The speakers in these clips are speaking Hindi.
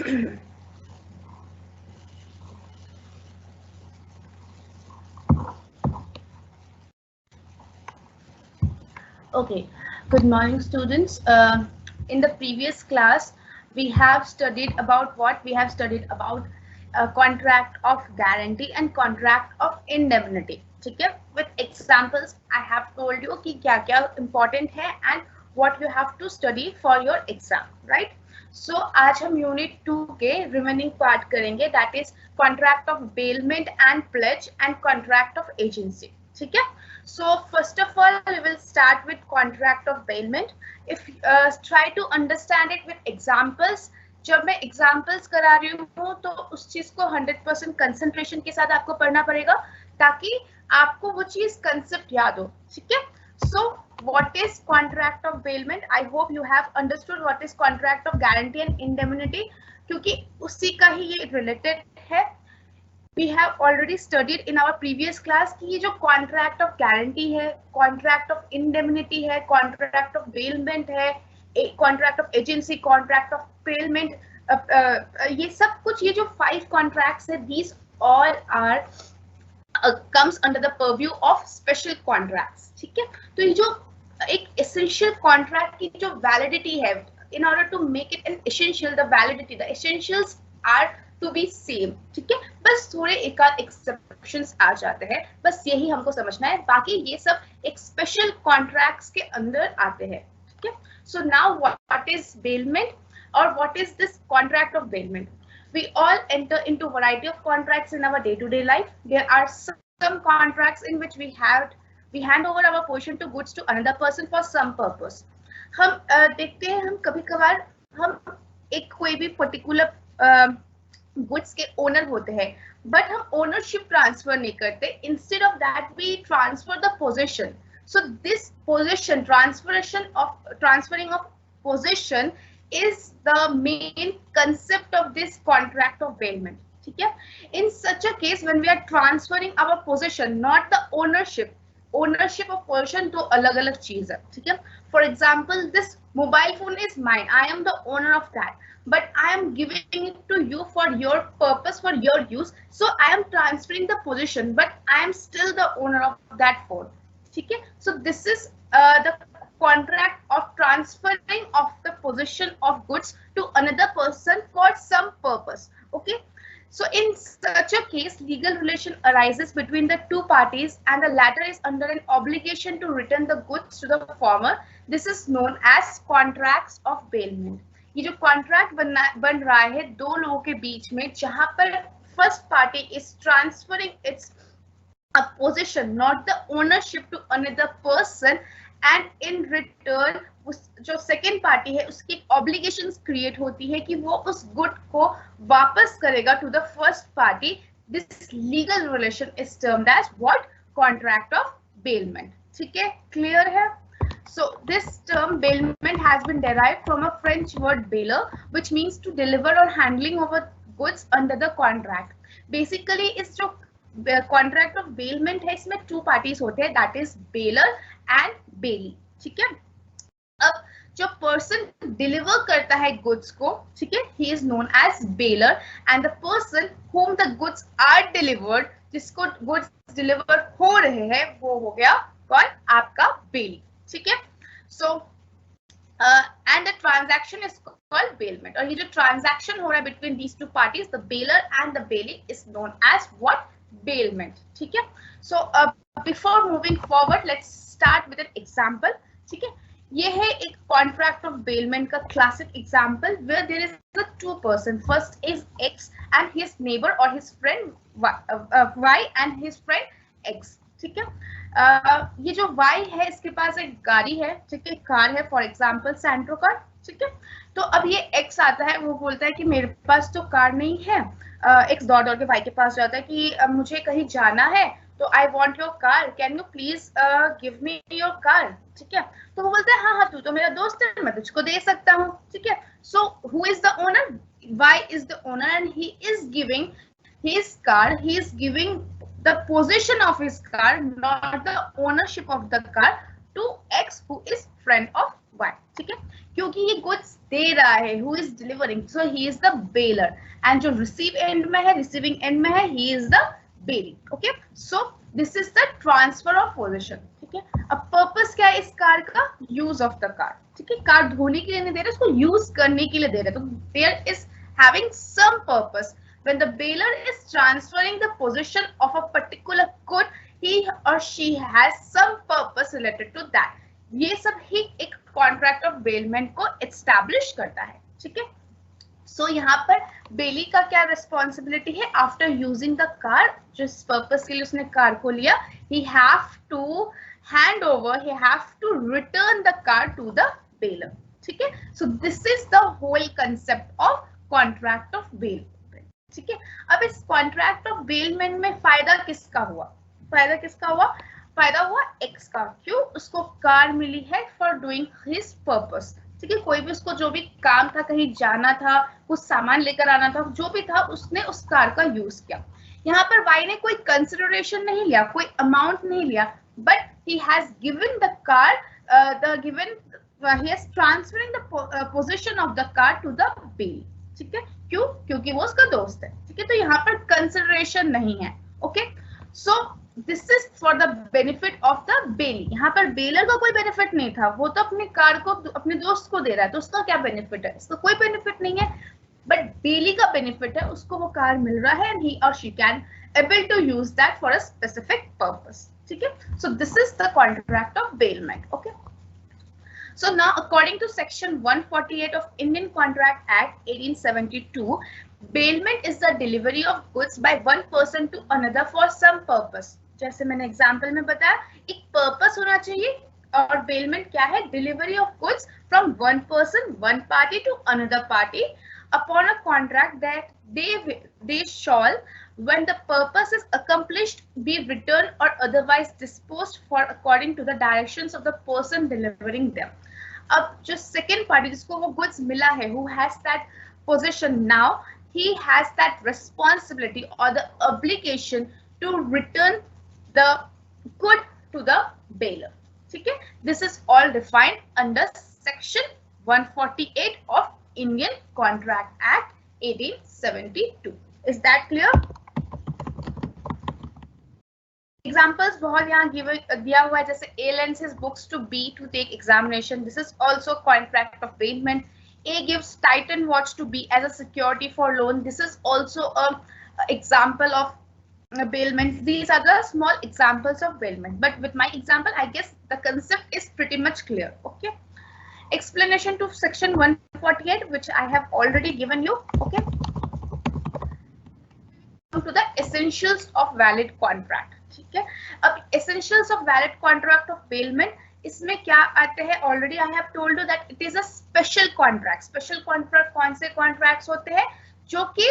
Okay, good morning, students. In the previous class, we have studied about what we have studied about contract of guarantee and contract of indemnity. ठीक है? With examples, I have told you कि क्या क्या important है and what you have to study for your exam, right? So आज हम यूनिट 2 के रिमेनिंग पार्ट करेंगे, that is contract of bailment and pledge and contract of agency. ठीक है? So first of all, we will start with contract of bailment. If try to understand it with examples. जब मैं examples करा रही हूँ तो उस चीज को 100% concentration के साथ आपको पढ़ना पड़ेगा ताकि आपको वो चीज concept याद हो, ठीक है? So what is contract of bailment? I hope you have understood what is contract of guarantee and indemnity, क्योंकि उसी का ही ये related है. We have already studied in our previous class कि ये जो contract of guarantee है, contract of indemnity है, contract of bailment है, contract of agency, contract of payment, ये सब कुछ, ये जो 5 contracts है, these all are comes under the purview of special contracts. ठीक है? तो ये जो एक essential contract की जो validity है, in order to make it an essential, the validity, the essentials are to be same. ठीक है? बस थोड़े एक आध exceptions आ जाते हैं, बस यही हमको समझना है, बाकी ये सब एक special contracts के अंदर आते हैं. ठीक है? So now what is bailment or what is this contract of bailment? We all enter into variety of contracts in our day-to-day life. There are some contracts in which we hand over our possession to goods to another person for some purpose. हम देखते हैं, हम कभी-कभार हम एक कोई भी particular goods के owner होते हैं, but हम ownership transfer नहीं करते. Instead of that, we transfer the possession. So this possession transferring of possession is the main concept of this contract of bailment. ठीक है? In such a case, when we are transferring our possession, not the ownership of possession तो अलग-अलग चीज है. ठीक है? For example, this mobile phone is mine. I am the owner of that, but I am giving it to you for your purpose, for your use. So I am transferring the possession, but I am still the owner of that phone. ठीक है? So this is the contract of transferring of the possession of goods to another person for some purpose. Okay? So in such a case, legal relation arises between the two parties and the latter is under an obligation to return the goods to the former. This is known as contracts of bailment. ये जो contract बन रहा है दो लोगों के बीच में, जहां पर first party is transferring its a possession, not the ownership, to another person, and in return जो सेकेंड पार्टी है उसकी ऑब्लिगेशंस क्रिएट होती है कि वो उस गुड को वापस करेगा to the first party. This legal relation is termed as what? Contract of bailment. ठीक है? क्लियर है? So this term bailment has been derived from a French word bailer, which means to deliver or handling over goods under the contract. Basically इस जो contract of bailment है, इसमें two parties होते हैं, that is bailor and bailey. ठीक है? अब जो पर्सन डिलीवर करता है गुड्स को, ठीक है, he is known as bailor, and the person whom the goods are delivered, जिसको गुड्स डिलीवर हो रहे हैं, वो हो गया कौन? आपका बेली. ठीक है? So and the transaction is called bailment. और ये जो ट्रांजैक्शन हो रहा है between these two parties, the bailor and the bailee, is known as what? Bailment. ठीक है? So before moving forward, let's start with an example. ठीक है? ये है एक कॉन्ट्रैक्ट ऑफ बेलमेंट का classic example where there is a two person. First is X and his neighbour और his friend Y and his friend x. ठीक है? ये जो वाई है इसके पास एक गाड़ी है, ठीक है, कार है, फॉर एग्जांपल सैंट्रो कार. ठीक है? तो अब ये एक्स आता है, वो बोलता है कि मेरे पास तो कार नहीं है. एक्स दौड़ के वाई के पास जाता है कि मुझे कहीं जाना है, तो I want your car, can you please give me your car. ठीक है? तो वो बोलते हैं हाँ, तू तो मेरा दोस्त है, मैं तुझको दे सकता हूँ. ठीक है? So who is the owner? Y is the owner and he is giving his car, he is giving the position of his car, not the ownership of the car, to X who is friend of Y. ठीक है? क्योंकि ये गुड्स दे रहा है, who is delivering, so he is the bailor, and जो रिसीव एंड में है, रिसीविंग एंड में है, he is the bailee. Okay, so this is the transfer of position. ठीक है, अब पर्पस क्या है इस कार का? Use of the car. ठीक है, कार धोने के लिए नहीं दे रहे, उसको यूज करने के लिए दे रहे. तो there is having some purpose. When the baler is transferring the possession of a particular good, he or she has some purpose related to that. ये सब ही एक कॉन्ट्रैक्ट ऑफ बेलमेंट को एस्टैब्लिश करता है. ठीक है, सो यहाँ पर बेली का क्या रिस्पॉन्सिबिलिटी है? आफ्टर यूजिंग द कार, जिस पर्पस के लिए उसने कार को लिया, he have to hand over, he have to return the car to the baler. ठीक है, so this is the whole concept of contract of bail. ठीक है, अब इस कॉन्ट्रैक्ट ऑफ बेलमेंट में फायदा किसका हुआ? फायदा किसका हुआ? फायदा हुआ एक्स का. क्यों? उसको कार मिली है फॉर डूइंग हिज पर्पस. ठीक है, कोई भी उसको जो भी काम था, कहीं जाना था, कुछ सामान लेकर आना था, जो भी था, उसने उस कार का यूज किया. यहाँ पर वाई ने कोई कंसिडरेशन नहीं लिया, कोई अमाउंट नहीं लिया, but he has given the car, he is transferring the possession of the car to the bail. ठीक है, क्यों? क्योंकि वो उसका दोस्त है. ठीक है, तो यहाँ पर कंसिडरेशन नहीं है. Okay, so this is for the benefit of the बेली. यहाँ पर बेलर का कोई बेनिफिट नहीं था, वो तो अपने कार को अपने दोस्त को दे रहा है, तो उसका क्या बेनिफिट है? इसका कोई बेनिफिट नहीं है, बट बेली का बेनिफिट है, उसको वो कार मिल रहा है, एंड ही और she can able to use that for a specific purpose. ठीक है, so this is the contract of bailment. Okay, so now according to section 148 of Indian Contract Act 1872, bailment is the delivery of goods by one person to another for some purpose. जैसे मैंने एग्जांपल में बताया, एक पर्पस होना चाहिए, और बेलमेंट क्या है? Delivery of goods from one person, one party to another party upon a contract that they shall, when the purpose is accomplished, be returned or otherwise disposed for according to the directions of the person delivering them. अब जो सेकेंड पार्टी जिसको वो गुड्स मिला है, who has that possession now, he has that responsibility or the obligation to return the good to the baler. ठीक है, this is all defined under section 148 of Indian Contract Act 1872. Is that clear? Examples बहुत यहाँ दिया हुआ है, जैसे A lends his books to B to take examination. This is also contract of bailment. A gives Titan watch to B as a security for loan. This is also a example of bailment. These are the small examples of bailment. But with my example, I guess the concept is pretty much clear. Okay. Explanation to section 148, which I have already given you. Okay. Come to the essentials of valid contract. ठीक है, अब essentials of valid contract of bailment, इसमें क्या आते हैं? Already I have told you that it is a special contract. Special contract कौन से contracts होते हैं? जो कि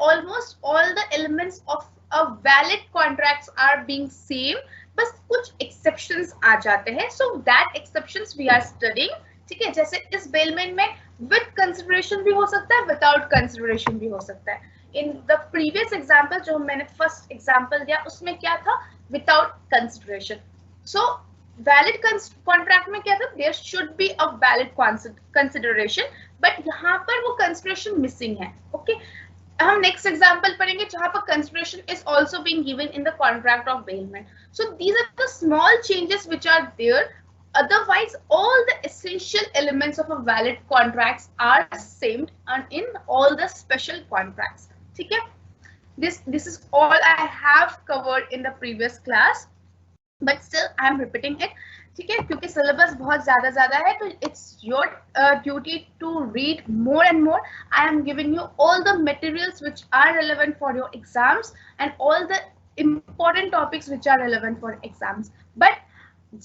almost all the elements of a valid contracts are being same, बस कुछ exceptions आ जाते हैं. So that exceptions we are studying. ठीक है, जैसे इस bailment में with consideration भी हो सकता है, without consideration भी हो सकता है. In the previous example जो मैंने first example दिया, उसमें क्या था? Without consideration. So valid contract में क्या था? There should be a valid consideration, but यहाँ पर वो consideration missing है. Okay, हम next example पढ़ेंगे जहाँ पर consideration is also being given in the contract of bailment. So these are the small changes which are there. Otherwise, all the essential elements of a valid contracts are same and in all the special contracts. ठीक है, this is all I have covered in the previous class, but still I am repeating it. ठीक है, क्योंकि syllabus बहुत ज़्यादा है, तो it's your duty to read more and more. I am giving you all the materials which are relevant for your exams and all the important topics which are relevant for exams. But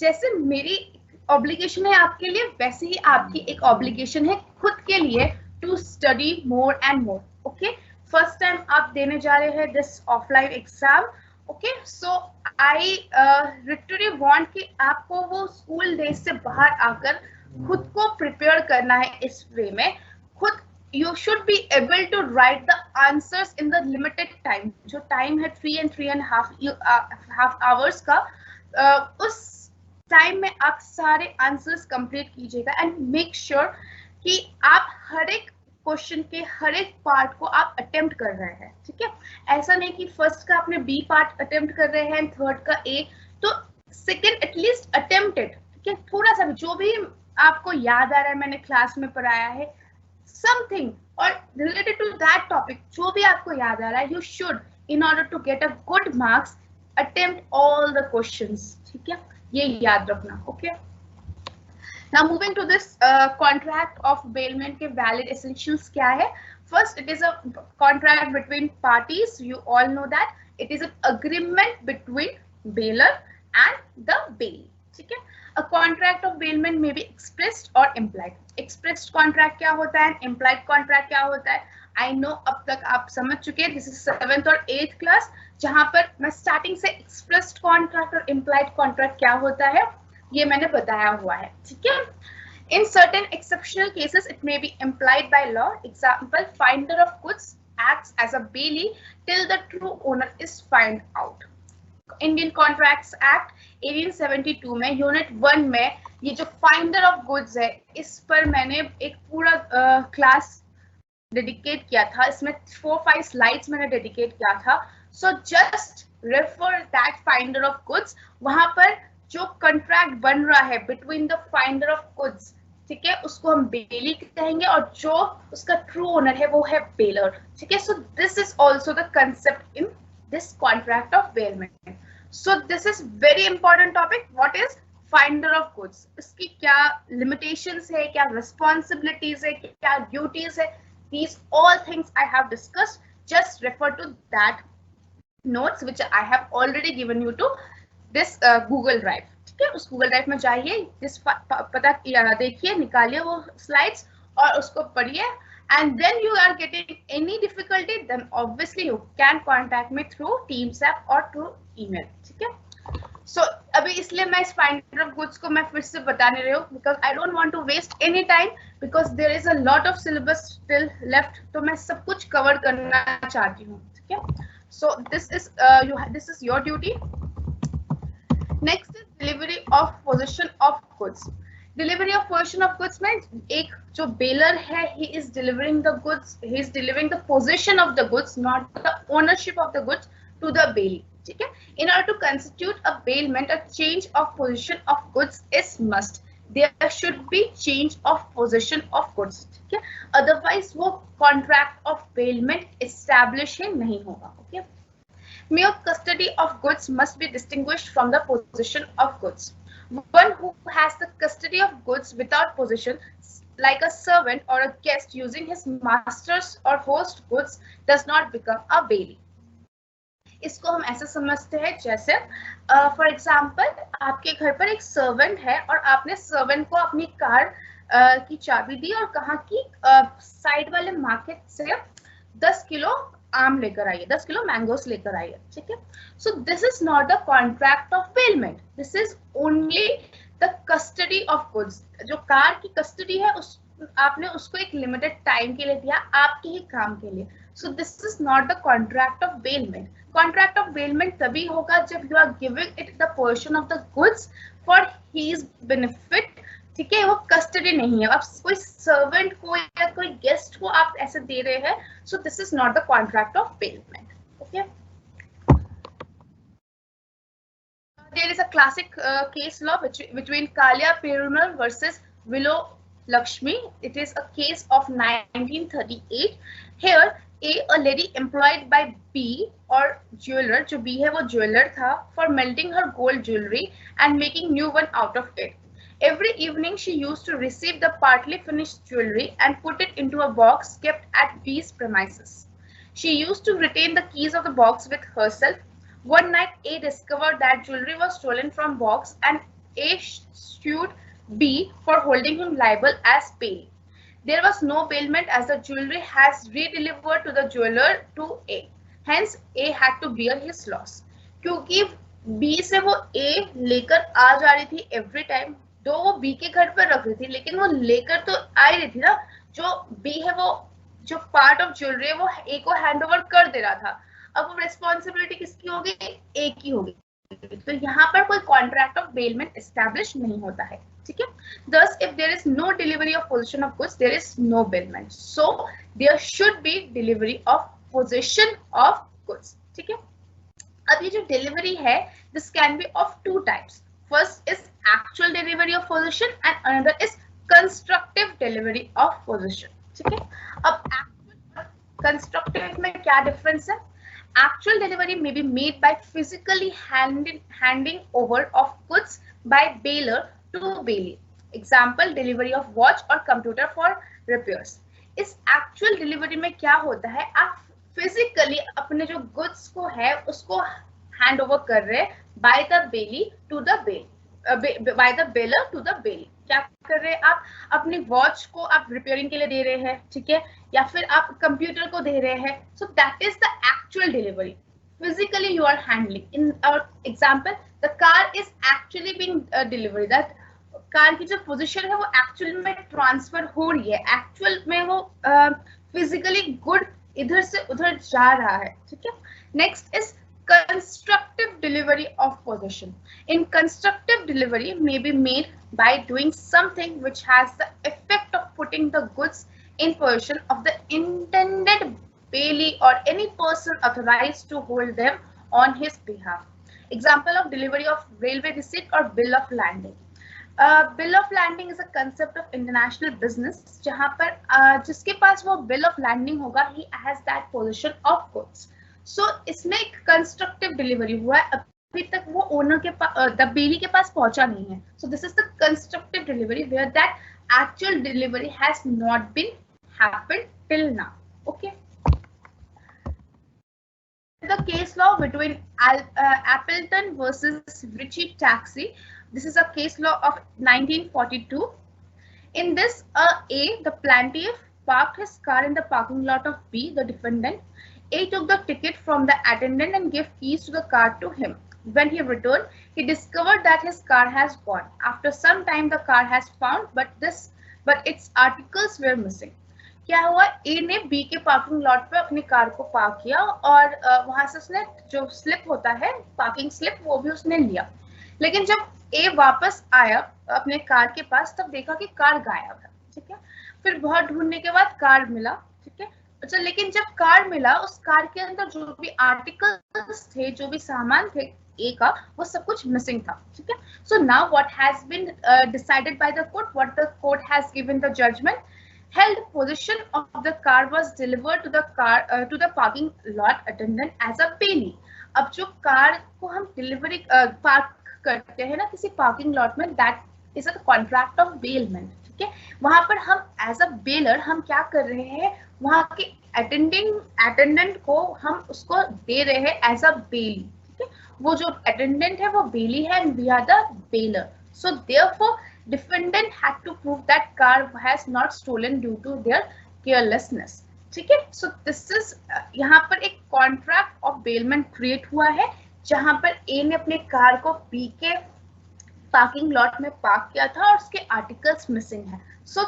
जैसे मेरी obligation है आपके लिए, वैसे ही आपकी एक obligation है खुद के लिए to study more and more. Okay. First time आप देने जा रहे हैं this offline exam. Okay, so I literally want कि आपको वो स्कूल डेज से बाहर आकर खुद को प्रिपेयर करना है इस वे में. खुद you should be able to write the answers in the limited time. जो टाइम है 3 and 3.5 hours का, उस टाइम में आप सारे आंसर्स कंप्लीट कीजिएगा एंड मेक श्योर कि आप हर एक क्वेश्चन के हर एक पार्ट को आप अटेम्प्ट कर रहे हैं, ठीक है। ऐसा नहीं कि फर्स्ट का आपने बी पार्ट अटेम्प्ट कर रहे हैं, थर्ड का ए, तो सेकेंड एटलीस्ट अटेम्प्टेड, ठीक है। थोड़ा सा भी जो भी आपको याद आ रहा है, मैंने क्लास में पढ़ाया है समथिंग और रिलेटेड टू दैट टॉपिक, जो भी आपको याद आ रहा है, you should in order to get a good marks attempt all the questions, ठीक है, ये याद रखना, okay. Now moving to this contract of bailment के valid essentials क्या है? First, it is a contract between parties. You all know that it is an agreement between bailer and the bailey. ठीक है? A contract of bailment may be expressed or implied. Expressed contract क्या होता है? Implied contract क्या होता है? I know अब तक आप समझ चुके हैं. This is 7th और 8th class, जहाँ पर मैं starting से expressed contract और implied contract क्या होता है ये मैंने बताया हुआ है, ठीक है। In certain exceptional cases, it may be implied by law. Example: finder of goods acts as a bailey till the true owner is found out. Indian Contracts Act 1872 में यूनिट 1 में ये जो फाइंडर ऑफ गुड्स है, इस पर मैंने एक पूरा क्लास डेडिकेट किया था। इसमें 4-5 स्लाइड्स मैंने डेडिकेट किया था। So just refer that finder of goods. वहां पर जो कॉन्ट्रैक्ट बन रहा है between the finder of goods, ठीक है, उसको हम बेली कहेंगे और जो उसका ट्रू ओनर है वो है बेलर, ठीक है। So this is also the concept in this contract of bailment. So this is very important topic. What is finder of goods, इसकी क्या लिमिटेशंस है, क्या रिस्पॉन्सिबिलिटीज है, क्या ड्यूटीज है, these all things I have discussed. Just refer to that notes which I have already given you to this Google Drive, ठीक है। उस Google Drive में जाइए, जिस पता देखिए, निकालिए वो स्लाइड्स और उसको पढ़िए, and then you are getting any difficulty, then obviously you can contact me through Teams app or through email, ठीक है। So अभी इसलिए मैं इस फाइंडर ऑफ गुड्स को मैं फिर से बताने रही हूँ, because I don't want to waste any time, because there is a lot of syllabus still left, तो मैं सब कुछ कवर करना चाहती हूँ, ठीक है। So this is your duty. Next is delivery of possession of goods. Delivery of possession of goods means एक जो बेलर है, he is delivering the goods, he is delivering the possession of the goods, not the ownership of the goods to the bailey, ठीक है। In order to constitute a bailment, a change of possession of goods is must. There should be change of possession of goods, ठीक है, otherwise वो contract of bailment establish ही नहीं होगा, okay। Mere custody of goods must be distinguished from the possession of goods. One who has the custody of goods without possession, like a servant or a guest using his master's or host goods, does not become a bailey. इसको हम ऐसे समझते हैं जैसे फॉर एग्जाम्पल आपके घर पर एक सर्वेंट है और आपने सर्वेंट को अपनी कार की चाबी दी और कहा कि साइड वाले मार्केट से 10 किलो आम लेकर आइए, 10 किलो मैंगोस लेकर आइए, ठीक है। So this is not the contract of bailment, this is only the custody of goods. जो कार की कस्टडी है उस आपने उसको एक लिमिटेड टाइम के लिए दिया, आपके ही काम के लिए। So this is not the contract of bailment. Contract of bailment तभी होगा जब you are giving it the portion of the goods for his benefit, ठीक है, वो कस्टडी नहीं है। आप कोई सर्वेंट को या कोई गेस्ट को आप ऐसे दे रहे हैं, सो this is not the contract of bailment, okay. There is a classic case law between Kalia Perumal versus Willow Lakshmi. It is a case of 1938. Here, a lady employed by B or jeweler, जो B है वो jeweler था, for melting her gold jewelry and making new one out of it. Every evening, she used to receive the partly finished jewelry and put it into a box kept at B's premises. She used to retain the keys of the box with herself. One night, A discovered that jewelry was stolen from box and A sued B for holding him liable as bailey. There was no bailment as the jewelry has re-delivered to the jeweler to A. Hence, A had to bear his loss. क्योंकि B से वो A लेकर आ जा रही थी every time, तो वो बी के घर पर रख रही थी, लेकिन वो लेकर तो आ रही थी ना, जो बी है वो जो पार्ट ऑफ ज्वेलरी है वो ए को हैंड ओवर कर दे रहा था। अब वो रिस्पॉन्सिबिलिटी किसकी होगी? ए की होगी। तो यहाँ पर कोई कॉन्ट्रैक्ट ऑफ बेलमेंट एस्टैब्लिश नहीं होता है, ठीक है। Thus, if there is no delivery of possession of goods, there is no bailment. So, there should be delivery of possession of goods, ठीक है। अब ये जो डिलीवरी है, this can be of two types. First is actual delivery of possession and another is constructive delivery of possession, ठीक है। अब actual constructive में क्या difference है? Actual delivery may be made by physically handing over of goods by bailor to bailee. Example, delivery of watch or computer for repairs. इस actual delivery में क्या होता है, आप physically अपने जो goods को है उसको hand over कर रहे हैं by the bailee to the bail, by the bailor to the bailee. क्या कर रहे हैं, आप अपनी वॉच को आप रिपेयरिंग के लिए दे रहे हैं, ठीक है, या फिर आप कंप्यूटर को दे रहे हैं. So that is the actual delivery. Physically you are handling. In example, the car is actually being delivery. That car की जो पोजीशन है वो एक्चुअल में ट्रांसफर हो रही है, एक्चुअल में वो फिजिकली गुड इधर से उधर जा रहा है, ठीक है. Next is constructive delivery of possession. In constructive delivery may be made by doing something which has the effect of putting the goods in possession of the intended bailee or any person authorized to hold them on his behalf. Example of delivery of railway receipt or bill of lading. Bill of lading is a concept of international business जहाँ पर जिसके पास वो bill of lading होगा, he has that possession of goods. सो इसमें एक कंस्ट्रक्टिव डिलीवरी हुआ है, अभी तक वो ओनर के पास द बेली के पास पहुंचा नहीं है. So this is the constructive delivery where that actual delivery has not been happened till now. Okay. The case law between Appleton versus Ritchie Taxi. This is a case law of 1942. In this, A, the plaintiff parked his car in the parking lot of B, the defendant. A took the ticket from the attendant and gave keys to the car to him. When he returned, he discovered that his car has gone. After some time, the car has found, but its articles were missing. क्या हुआ, A ने B के पार्किंग लॉट पे अपनी कार को पार्क किया और वहां से उसने जो स्लिप होता है, पार्किंग स्लिप, वो भी उसने लिया. लेकिन जब A वापस आया अपने कार के पास, तब देखा कि कार गायब है, ठीक है. फिर बहुत ढूंढने के बाद कार मिला, ठीक है. अच्छा, लेकिन जब कार मिला, उस कार के अंदर जो भी आर्टिकल्स थे, जो भी सामान थे ए का, वो सब कुछ मिसिंग था, ठीक है. So now what has been decided by the court, what the court has given the judgement, held possession of the car was delivered to the parking lot attendant as a bailee. अब जो कार को हम डिलीवरी पार्क करते हैं ना किसी पार्किंग लॉट में, that is a contract of bailment, ठीक है. वहां पर हम एज अ बेलर हम क्या कर रहे हैं, वहां के अटेंडेंट को हम उसको दे रहे हैं एज अ बेली, ठीक है. वो जो अटेंडेंट है वो बेली है and we are the bailor. So therefore defendant had to prove that car has not stolen due to their carelessness, ठीक है. सो दिस इज यहाँ पर एक कॉन्ट्रैक्ट ऑफ बेलमेंट क्रिएट हुआ है, जहां पर ए ने अपने कार को बी के पार्किंग लॉट में पार्क किया था और उसके आर्टिकल्स मिसिंग है. सो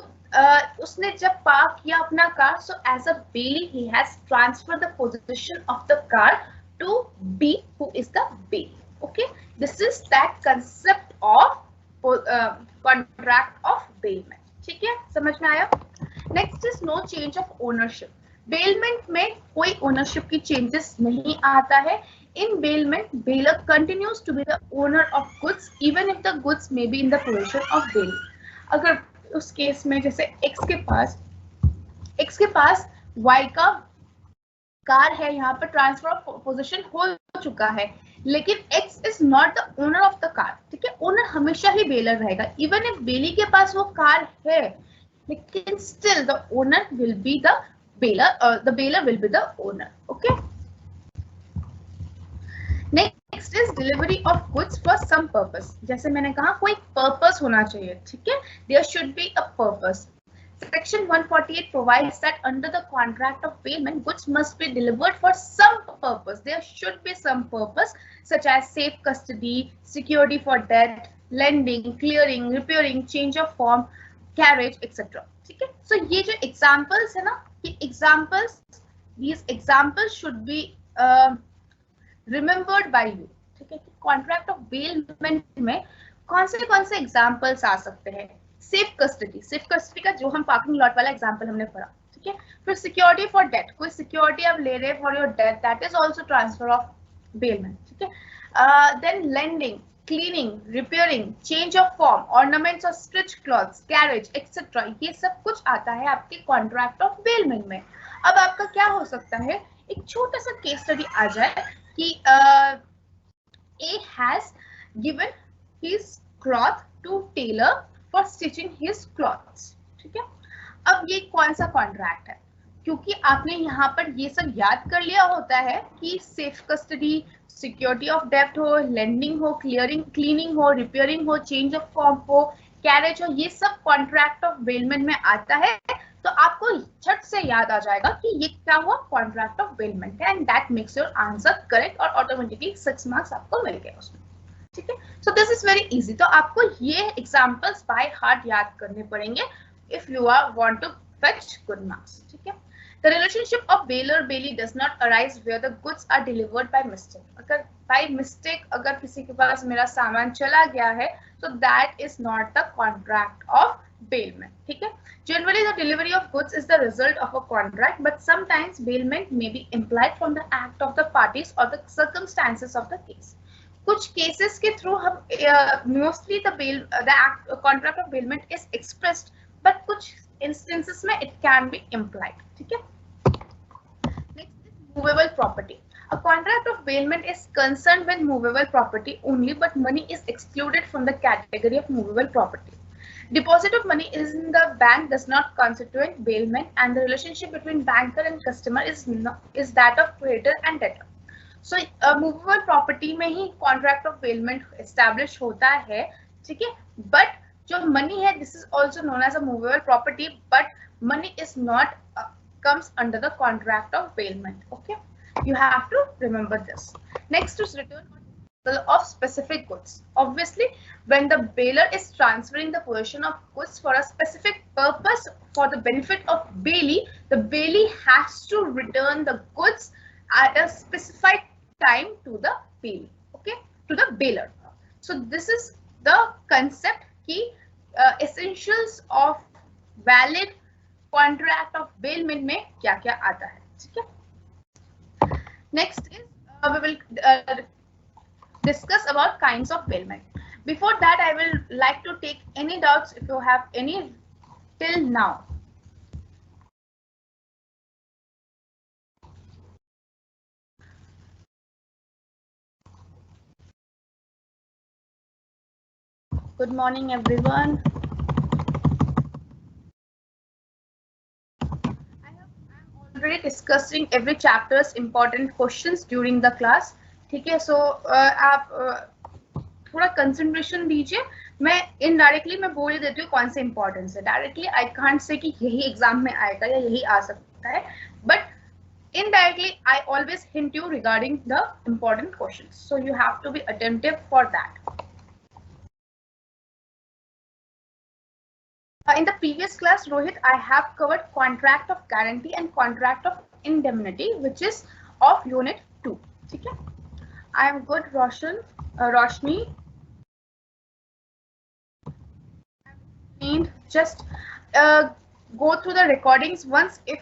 उसने जब पार्क किया अपना car, so as a bailee he has transfer the position of the car to be who is the bailee. Okay, this is that concept of contract of bailment, ठीक है. समझ में आया. Next is no change of ownership. Bailment में कोई ओनरशिप की चेंजेस नहीं आता है. In bailment, bailor continues to be the owner of goods even if the goods may be in the position of belly. अगर उस केस में जैसे एक्स के पास वाई का कार है, यहाँ पर ट्रांसफर ऑफ पोजीशन हो चुका है, लेकिन X is not the owner of the car, ठीक है. ओनर हमेशा ही बेलर रहेगा. इवन इफ बेली के पास वो कार है, लेकिन still the owner will be the bailor, the bailor will be the owner. Okay. Next is delivery of goods for some purpose. जैसे मैंने कहा, कोई पर्पस होना चाहिए, ठीक है. There should be a purpose. Section 148 provides that under the contract of payment, goods must be delivered for some purpose. There should be some purpose, such as safe custody, security for debt, lending, clearing, repairing, change of form, carriage, etc. ठीक है. So ये जो examples है ना, ये these examples should be remembered by you. ठीक है, कॉन्ट्रैक्ट ऑफ बेलमेंट में कौन से एग्जाम्पल्स आ सकते हैं? सेफ कस्टडी का जो हम पार्किंग लॉट वाला एग्जाम्पल हमने पढ़ा, ठीक है। फिर सिक्योरिटी फॉर डेथ, कोई सिक्योरिटी आप ले रहे हैं for your death, that is also transfer of bailment, ठीक है। Then lending, cleaning, repairing, change of form, ornaments और स्टिच क्लॉथ्स, कैरेज एक्सेट्रा, ये सब कुछ आता है आपके कॉन्ट्रैक्ट ऑफ बेलमेंट में। अब आपका क्या हो सकता है, एक छोटा सा केस स्टडी आ जाए कि A has given his cloth to tailor for stitching his clothes, ठीक है। अब ये कौन सा कॉन्ट्रैक्ट है, क्योंकि आपने यहाँ पर ये सब याद कर लिया होता है कि safe custody, security of depth हो, लेंडिंग हो, क्लीनिंग हो, रिपेयरिंग हो, चेंज ऑफ फॉर्म हो, कैरेज हो, ये सब कॉन्ट्रैक्ट ऑफ बेलमेंट में आता है। तो आपको झट से याद आ जाएगा कि ये क्या हुआ, कॉन्ट्रैक्ट ऑफ बेलमेंट है, and that makes your answer correct और ऑटोमेटिकली 6 मार्क्स आपको मिल गए उसमें, ठीक है। So this is very easy. तो आपको ये एग्जांपल्स बाय हार्ट याद करने पड़ेंगे if you are want to fetch good marks, ठीक है। The relationship of bailor bailey does not arise where the goods are delivered by mistake. अगर by mistake अगर किसी के पास मेरा सामान चला गया है, so that is not the contract of bailment, ठीक है। Generally, the delivery of goods is the result of a contract, but sometimes bailment may be implied from the act of the parties or the circumstances of the case. कुछ cases के through हम mostly the contract of bailment is expressed, but कुछ instances में it can be implied, ठीक है। Next is movable property. A contract of bailment is concerned with movable property only, but money is excluded from the category of movable property. Deposit of money is in the bank does not constitute bailment, and the relationship between banker and customer is that of creditor and debtor. So movable property में ही contract of bailment establish होता है, ठीक है। But जो money है, this is also known as a movable property, but money is not comes under the contract of bailment. Okay, you have to remember this. Next is return of specific goods. Obviously, when the bailor is transferring the possession of goods for a specific purpose for the benefit of bailee, the bailee has to return the goods at a specified time to the bailee, okay, to the bailor. So this is the concept key essentials of valid contract of bailment में क्या क्या आता है, ठीक है। Next is we will discuss about kinds of bailment. Before that, I will like to take any doubts if you have any till now. Good morning, everyone. I'm already discussing every chapter's important questions during the class. ठीक है, so आप थोड़ा कंसंट्रेशन दीजिए। मैं इनडायरेक्टली मैं बोल ही देती हूँ कौन से इंपॉर्टेंस है। डायरेक्टली आई कांट से कि यही एग्जाम में आएगा या यही आ सकता है, but indirectly I always hint you regarding the important questions, so you have to be attentive for that. In the previous class, Rohit, I have covered contract of guarantee and contract of indemnity, which is of unit 2. ठीक है, I am good, Roshni. And just go through the recordings once if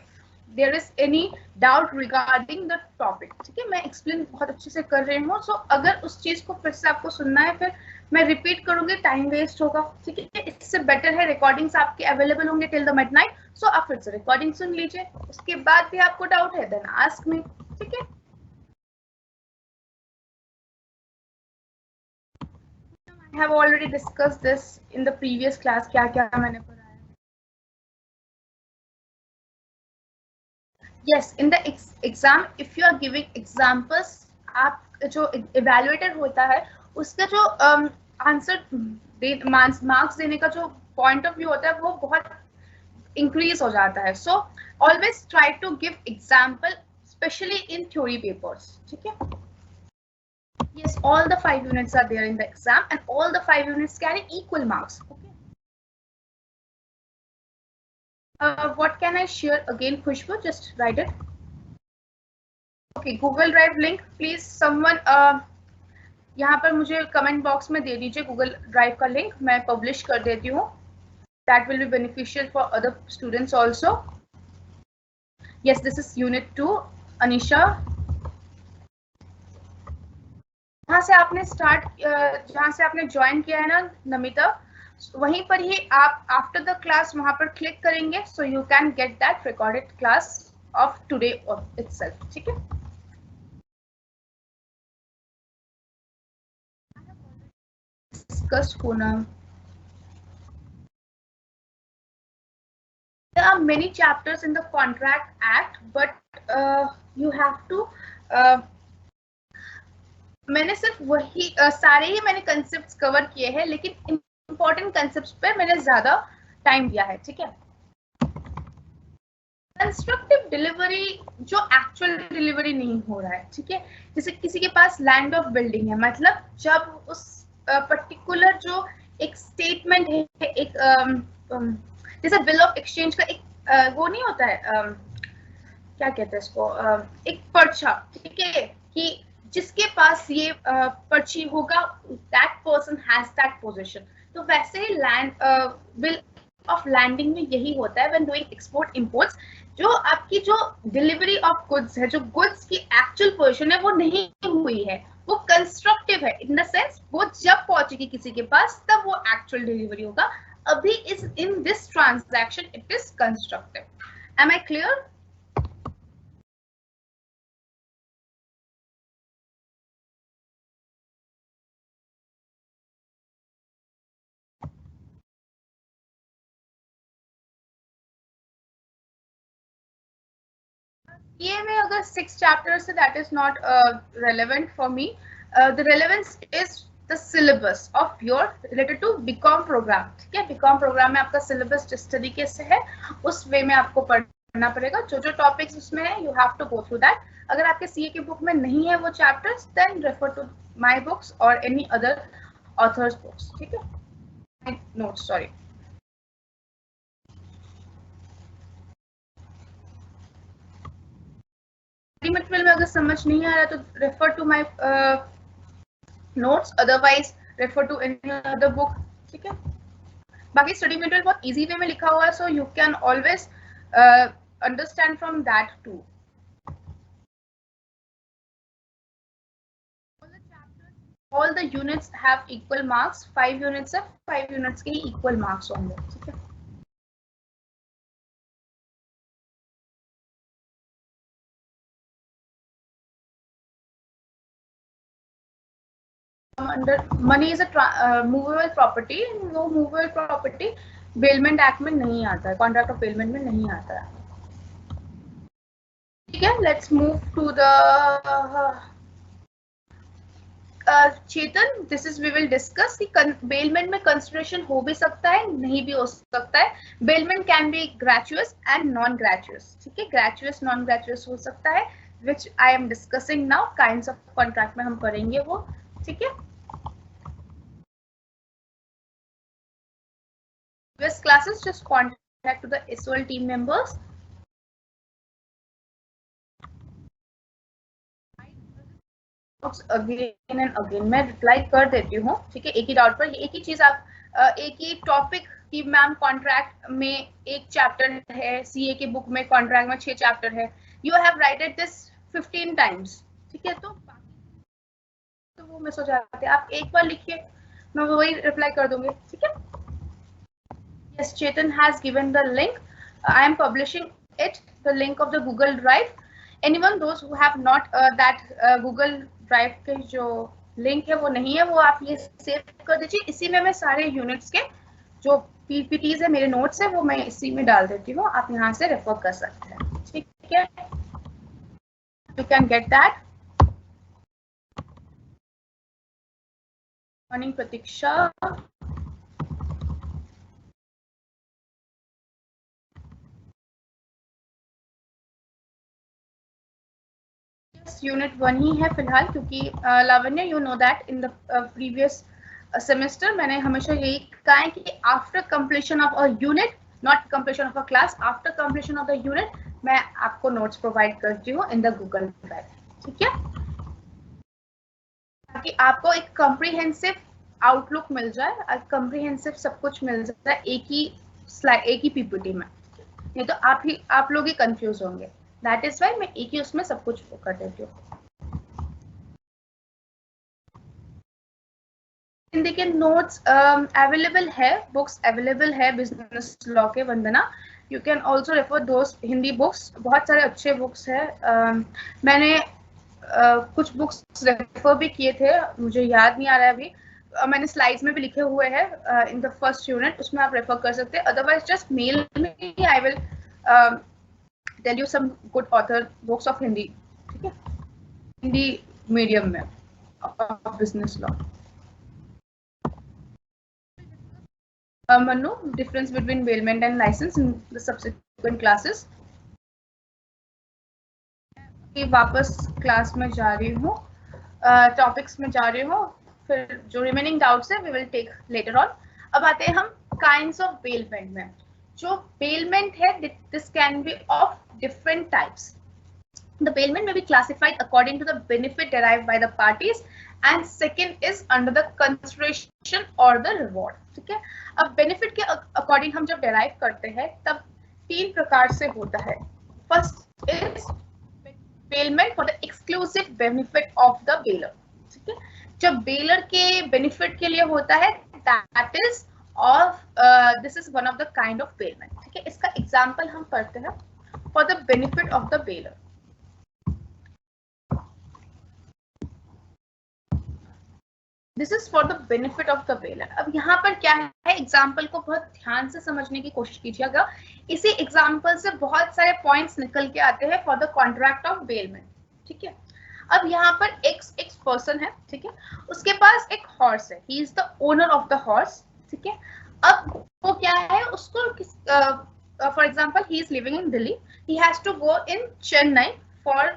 there is any doubt regarding the topic, ठीक है। मैं एक्सप्लेन बहुत अच्छे से कर रही हूँ, सो अगर उस चीज को फिर से आपको सुनना है, फिर मैं रिपीट करूंगी, टाइम वेस्ट होगा, ठीक है। इससे बेटर है रिकॉर्डिंग्स आपके अवेलेबल होंगे टिल द मिडनाइट, सो आप फिर से रिकॉर्डिंग सुन लीजिए। उसके बाद भी आपको डाउट है देन आस्क मी, ठीक है। I have already discussed this in the previous class, क्या क्या मैंने पढ़ाया। Yes, in the exam, if you are giving examples, आप जो evaluator होता है उसका जो आंसर मार्क्स देने का जो पॉइंट ऑफ व्यू होता है वो बहुत इंक्रीज हो जाता है। So always try to give example, specially in theory papers, ठीक है। Yes, all the 5 units are there in the exam, and all the 5 units carry equal marks. Okay. What can I share again, Khushbu? Just write it. Okay, Google Drive link, please. Someone यहाँ पर मुझे कमेंट बॉक्स में दे दीजिए गूगल ड्राइव का लिंक, मैं पब्लिश कर देती हूँ. That will be beneficial for other students also. Yes, this is unit 2. Anisha, जहाँ से आपने जहाँ से आपने ज्वाइन किया है ना नमिता, वहीं पर ही आप आफ्टर द क्लास वहां पर क्लिक करेंगे, सो you can get that recorded class of today itself. ठीक है. Discussed Poonam. There are many chapters in the Contract Act, but you have to मैंने सिर्फ वही सारे ही मैंने कंसेप्ट्स कवर किए हैं, लेकिन इंपॉर्टेंट कंसेप्ट्स पे मैंने ज्यादा टाइम दिया है. ठीक है. कंस्ट्रक्टिव डिलीवरी जो एक्चुअल डिलीवरी नहीं हो रहा है. ठीक है. जैसे किसी के पास लैंड ऑफ बिल्डिंग है, मतलब जब उस पर्टिकुलर जो एक स्टेटमेंट है, एक जैसे बिल ऑफ एक्सचेंज का एक वो नहीं होता है, क्या कहते हैं इसको, एक पर्चा. ठीक है. कि जिसके पास ये पर्ची होगा, that person has that position. तो वैसे ही बिल ऑफ लैंडिंग में यही होता है व्हेन डूइंग एक्सपोर्ट इंपोर्ट्स. जो आपकी जो डिलीवरी ऑफ गुड्स है, जो गुड्स की एक्चुअल पोजीशन है वो नहीं हुई है, वो कंस्ट्रक्टिव है. इन द सेंस वो जब पहुंचेगी किसी के पास तब वो एक्चुअल डिलीवरी होगा. अभी इस in this transaction it is constructive. Am I clear? ये में अगर 6 chapters है, that is not relevant for me. The relevance is the syllabus of your related to BCom program. ठीक है. BCom program में आपका syllabus जिस तरीके से है उस वे में आपको पढ़ना पड़ेगा. जो जो topics उसमें है you have to go through that. अगर आपके CA की बुक में नहीं है वो chapters, then refer to my books or any other author's books. ठीक है. My notes, sorry. मटेरियल में अगर समझ नहीं आ रहा तो refer to my notes, otherwise refer to any other book. ठीक है. बाकी स्टडी मटेरियल बहुत इजी वे में लिखा हुआ है, so you can always understand from that too. All the units have equal marks. 5 units है, 5 units के equal marks होंगे. ठीक है. Under money is a movable property. वो movable property बेलमेंट एक्ट में नहीं आता है, कॉन्ट्रैक्ट ऑफ बेलमेंट में नहीं आता है. ठीक है. लेट्स मूव टू द चेतन. This is we will discuss कि बेलमेंट में कंसिडरेशन हो भी सकता है, नहीं भी हो सकता है. Bailment can be gratuitous and non gratuitous. ठीक है. ग्रेचुअस नॉन ग्रेचुअस हो सकता है, which I am discussing now. Kinds of contract में हम करेंगे वो. ठीक है. Previous classes, just contact to the SOL team members. Again and again मैं रिप्लाई कर देती हूँ. ठीक है. एक ही डाउट पर एक ही चीज आप एक ही टॉपिक की मैम कॉन्ट्रैक्ट में एक चैप्टर है, सीए की बुक में कॉन्ट्रैक्ट में 6 चैप्टर है. You have righted this 15 times. ठीक है. तो वो मिस हो जाते हैं. आप एक बार लिखिए, मैं वही रिप्लाई कर दूंगी. ठीक है. Yes, Chetan has given the link. I am publishing it, the link of the Google Drive. Anyone those who have not that Google Drive के जो link है वो नहीं है, वो आप ये सेव कर दीजिए. इसी में मैं सारे यूनिट्स के जो PPTs है, मेरे नोट्स है, वो मैं इसी में डाल देती हूँ. आप यहाँ से रेफर कर सकते हैं. ठीक है. You can get that. Morning, Pratiksha. Unit 1 ही है फिलहाल, क्योंकि Lavanya you know that in the previous semester मैंने हमेशा यही कहा है कि after completion of a unit, not completion of a class, after completion of the unit मैं आपको नोट्स प्रोवाइड करती हूँ इन द गूगल ड्राइव. ठीक है. ताकि आपको एक कॉम्प्रिहेंसिव आउटलुक मिल जाए, कॉम्प्रिहेंसिव सब कुछ मिल जाए एक ही स्लाइड, एक ही पीपीटी में। नहीं तो आप लोग ही कंफ्यूज होंगे। दैट इज वाई मैं एक ही उसमें सब कुछ कर देती हूँ। देखिए नोट्स अवेलेबल है, बुक्स अवेलेबल है बिजनेस लॉ के, वंदना यू कैन ऑल्सो रेफर दोस्त हिंदी बुक्स, बहुत सारे अच्छे बुक्स है। मैंने कुछ बुक्स रेफर भी किए थे, मुझे याद नहीं आ रहा है अभी, मैंने स्लाइड्स में भी लिखे हुए हैं इन द फर्स्ट यूनिट, उसमें आप रेफर कर सकते हैं। Otherwise just mail me, I will tell you some good author books of Hindi, ठीक है, हिंदी मीडियम में of business law. Manu, difference between bailment and license in the subsequent classes. वापस क्लास में जा रही हूँ, टॉपिक्स में जा रही हूँ, फिर जो रिमेनिंग डाउट्स है we will take later on. अब आते हैं हम काइंड्स ऑफ बेलमेंट में। जो बेलमेंट है this can be of different types. The bailment may be classified according to the benefit derived by the parties, and second is under the consideration or the reward, ठीक है। अब बेनिफिट के अकॉर्डिंग हम जब डेराइव करते हैं तब 3 प्रकार से होता है। First is bailment for the exclusive benefit of the baler, ठीक है। जब बेलर के बेनिफिट के लिए होता है that is of this is one of the kind of bailment, ठीक है। इसका एग्जांपल हम पढ़ते हैं। For the benefit of the baler, this is for the benefit of the baler. अब यहाँ पर क्या है, एग्जाम्पल को बहुत ध्यान से समझने की कोशिश कीजिएगा। इसी एग्जाम्पल से बहुत सारे पॉइंट्स निकल के आते हैं for the contract of bailment, ठीक है। अब यहाँ पर एक पर्सन है, ठीक है, उसके पास एक हॉर्स है, he is the owner of the horse, ठीक है। अब वो क्या है, उसको for example he is living in Delhi, he has to go in Chennai for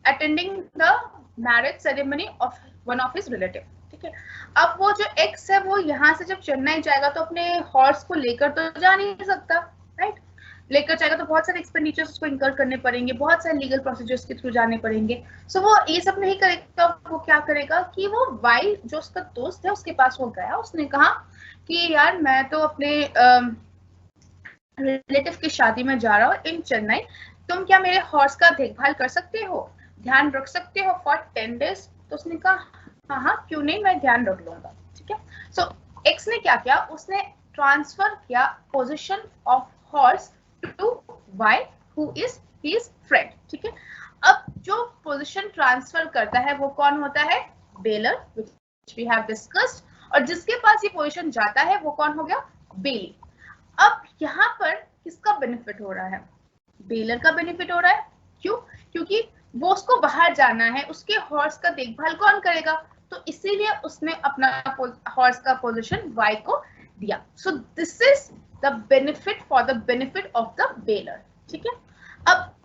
attending the marriage ceremony of one of his relative, ठीक है। अब वो जो एक्स है वो यहाँ से जब चेन्नई जाएगा तो अपने हॉर्स को लेकर तो जा नहीं सकता, राइट। लेकर जाएगा तो बहुत सारे एक्सपेंडिचर्स उसको इनकर करने पड़ेंगे, बहुत सारे लीगल प्रोसीजर्स के थ्रू जाने पड़ेंगे। सो वो ये सब नहीं करेगा, वो क्या करेगा कि वो वाई जो उसका दोस्त है उसके पास वो गया, उसने कहा कि यार मैं तो अपने रिलेटिव की शादी में जा रहा हूँ इन चेन्नई, तुम क्या मेरे हॉर्स का देखभाल कर सकते हो, ध्यान रख सकते हो फॉर 10 days। तो उसने कहा हाँ क्यों नहीं, मैं ध्यान रख लूंगा, ठीक है। सो एक्स ने क्या किया, उसने ट्रांसफर किया position of horse to Y who is his friend, ठीक है। अब जो पोजीशन ट्रांसफर करता है वो कौन होता है, bailor, which we have discussed, और जिसके पास ये पोजीशन जाता है वो कौन हो गया, बेली। अब यहाँ पर किसका बेनिफिट हो रहा है, बेलर का बेनिफिट हो रहा है। क्यों, क्योंकि वो उसको बाहर जाना है, उसके हॉर्स का देखभाल कौन करेगा, तो इसीलिए उसने अपना हॉर्स का पोजीशन वाई को दिया। सो this is the benefit for the benefit of the baler, ठीक है। अब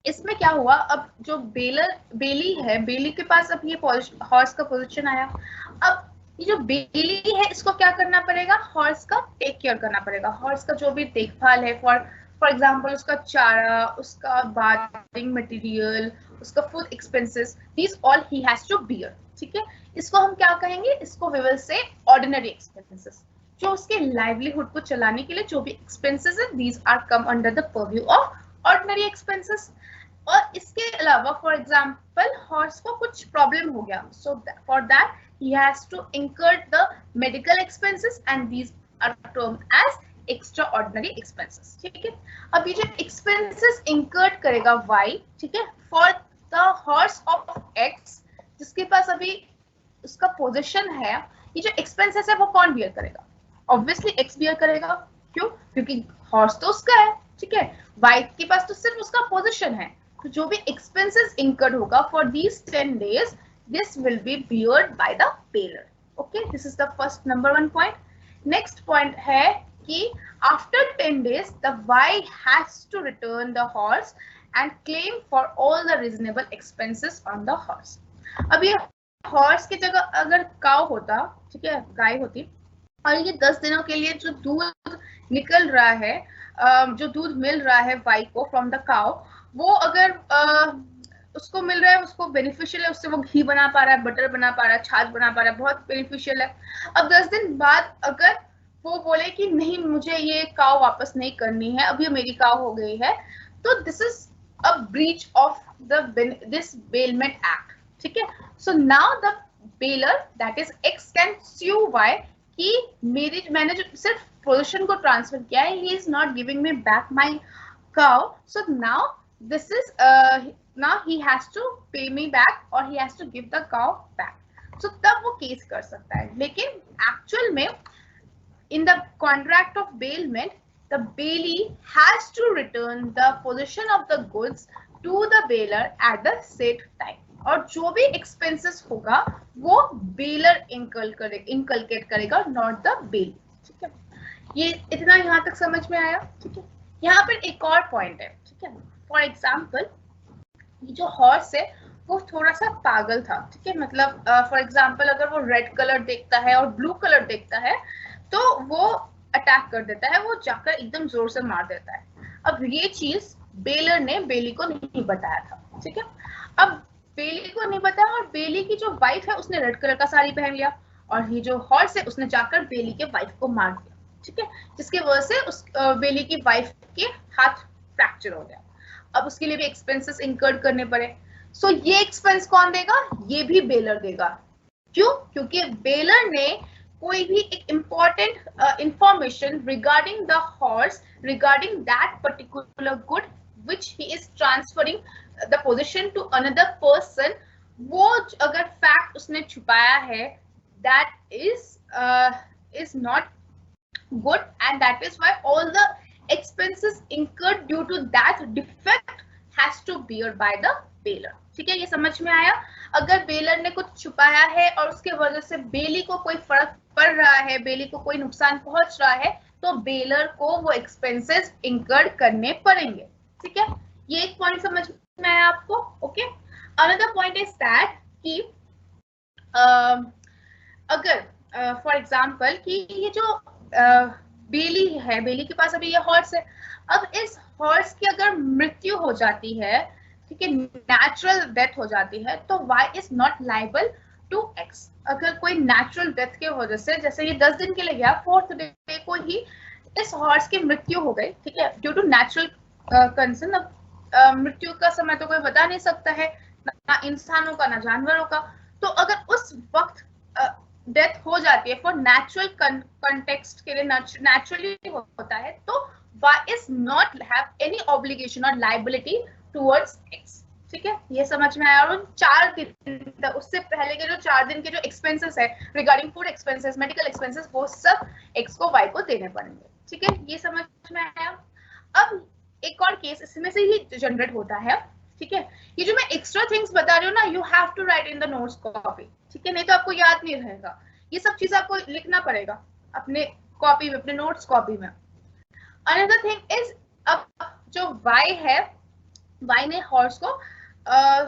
इसमें क्या हुआ, अब जो बेली है, बेली के पास अब ये हॉर्स का पोजीशन आया। अब ये जो बेली है इसको क्या करना पड़ेगा, हॉर्स का टेक केयर करना पड़ेगा, हॉर्स का जो भी देखभाल है, फॉर एग्जाम्पल उसका चारा, उसका बाथिंग मटेरियल, उसका food expenses, these all he has to bear, ठीक है। इसको हम क्या कहेंगे, इसको we will say ordinary expenses. जो उसके लाइवलीहुड को चलाने के लिए जो भी एक्सपेंसेस है, these are come under the purview of ordinary expenses. और इसके अलावा फॉर एग्जाम्पल हॉर्स को कुछ प्रॉब्लम हो गया, so for that he has to incur the medical expenses and these are termed as extraordinary expenses, ठीक है। अब ये जो expenses incurred करेगा Y, ठीक है, for the horse of X जिसके पास अभी उसका पोजीशन है, ये जो expenses है वो कौन bear करेगा, obviously X bear करेगा। क्यों, क्योंकि horse तो उसका है, ठीक है, Y के पास तो सिर्फ उसका पोजीशन है, तो जो भी expenses incurred होगा for these 10 days this will be beared by the bearer, okay, this is the first number 1 point. Next point है कि after 10 days the Y has to return the horse and claim for all the reasonable expenses on the horse. अब ये horse की जगह अगर cow होता, ठीक है, गाय होती, और ये 10 दिनों के लिए जो दूध निकल रहा है, जो दूध मिल रहा है Y को from the cow, वो अगर उसको मिल रहा है, उसको बेनिफिशियल है, उससे वो घी बना पा रहा है, बटर बना पा रहा है, छाछ बना पा रहा है, बहुत बेनिफिशियल है। अब 10 दिन बाद अगर वो बोले कि नहीं मुझे ये काव वापस नहीं करनी है, अब ये मेरी काव हो गई है, तो this is a breach of this bailment act, ठीक है। So now the bailor that is X can sue Y कि मैंने जो सिर्फ पोजीशन को ट्रांसफर किया है, he is not giving me back my cow, so now this is now he has to pay me back or he has to give the cow back, so तब वो केस कर सकता है। लेकिन एक्चुअल में in the contract of bailment the bailee has to return the possession of the goods to the bailor at the set time, और जो भी एक्सपेंसेस होगा वो बेलर इनकलकेट करेगा, नॉट द बेल, ठीक है। ये इतना यहाँ तक समझ में आया, ठीक है। यहाँ पर एक और पॉइंट है, ठीक है। फॉर एग्जाम्पल ये जो हॉर्स है वो थोड़ा सा पागल था, ठीक है। मतलब फॉर एग्जाम्पल अगर वो रेड कलर देखता है और ब्लू कलर देखता है तो वो अटैक कर देता है, वो जाकर एकदम जोर से मार देता है। अब ये चीज बेलर ने बेली को नहीं बताया था, ठीक है। अब बेली को नहीं बताया और बेली की जो वाइफ है उसने रेड कलर का साड़ी पहन लिया, और ये जो हॉर्स है उसने जाकर बेली के वाइफ को मार दिया, ठीक है, जिसकी वजह से उस बेली की वाइफ के हाथ फ्रैक्चर हो गया। अब उसके लिए भी एक्सपेंसेस इंकर्ड करने पड़े। सो ये एक्सपेंस कौन देगा? ये भी बेलर देगा। क्यों? क्योंकि बेलर ने कोई भी एक important information regarding the horse, regarding that particular good which he is transferring the position to another person, वो अगर फैक्ट उसने छुपाया है, that is not good, and that is why all the expenses incurred due to that defect has to bear by the bailor, ठीक है। ये समझ में आया? अगर बेलर ने कुछ छुपाया है और उसके वजह से बेली को कोई फर्क पड़ रहा है, बेली को कोई नुकसान पहुंच रहा है, तो बेलर को वो एक्सपेंसेस इंकर्ड करने पड़ेंगे, ठीक है। ये एक पॉइंट समझ में आया आपको? Okay. Another point is that कि अगर फॉर एग्जाम्पल कि ये जो बेली है, बेली के पास अभी ये हॉर्स है, अब इस हॉर्स की अगर मृत्यु हो जाती है, ठीक है, नेचुरल डेथ हो जाती है, तो Y is not liable to X. अगर कोई नेचुरल डेथ के वजह से, जैसे ये 10 दिन के लिए गया, 4th डे को ही इस हॉर्स की मृत्यु हो गई, ठीक है, ड्यू टू नेचुरल कंसर्न। अब मृत्यु का समय तो कोई बता नहीं सकता है, ना इंसानों का ना जानवरों का, तो अगर उस वक्त डेथ हो जाती है फॉर नेचुरल कंटेक्स्ट के लिए, नेचुरली होता है, तो Y is not have any obligation और लाइबिलिटी टुवर्ड्स एक्स, ठीक है। ये समझ में आया? और 4 दिन उससे पहले के जो 4 दिन के जो एक्सपेंसेस है regarding food expenses, medical expenses, वो सब एक्स को वाई को देने पड़ेंगे, ठीक है। ये समझ में आया? अब एक और केस इसमें से ही जनरेट होता है, ठीक है। ये जो मैं एक्स्ट्रा थिंग्स बता रही हूँ ना, you have to write in the notes copy, ठीक है, नहीं तो आपको याद नहीं रहेगा। ये सब चीज आपको लिखना पड़ेगा अपने कॉपी में, अपने नोट्स कॉपी में। अनदर थिंग इज, अब जो वाई है, वाई ने हॉर्स को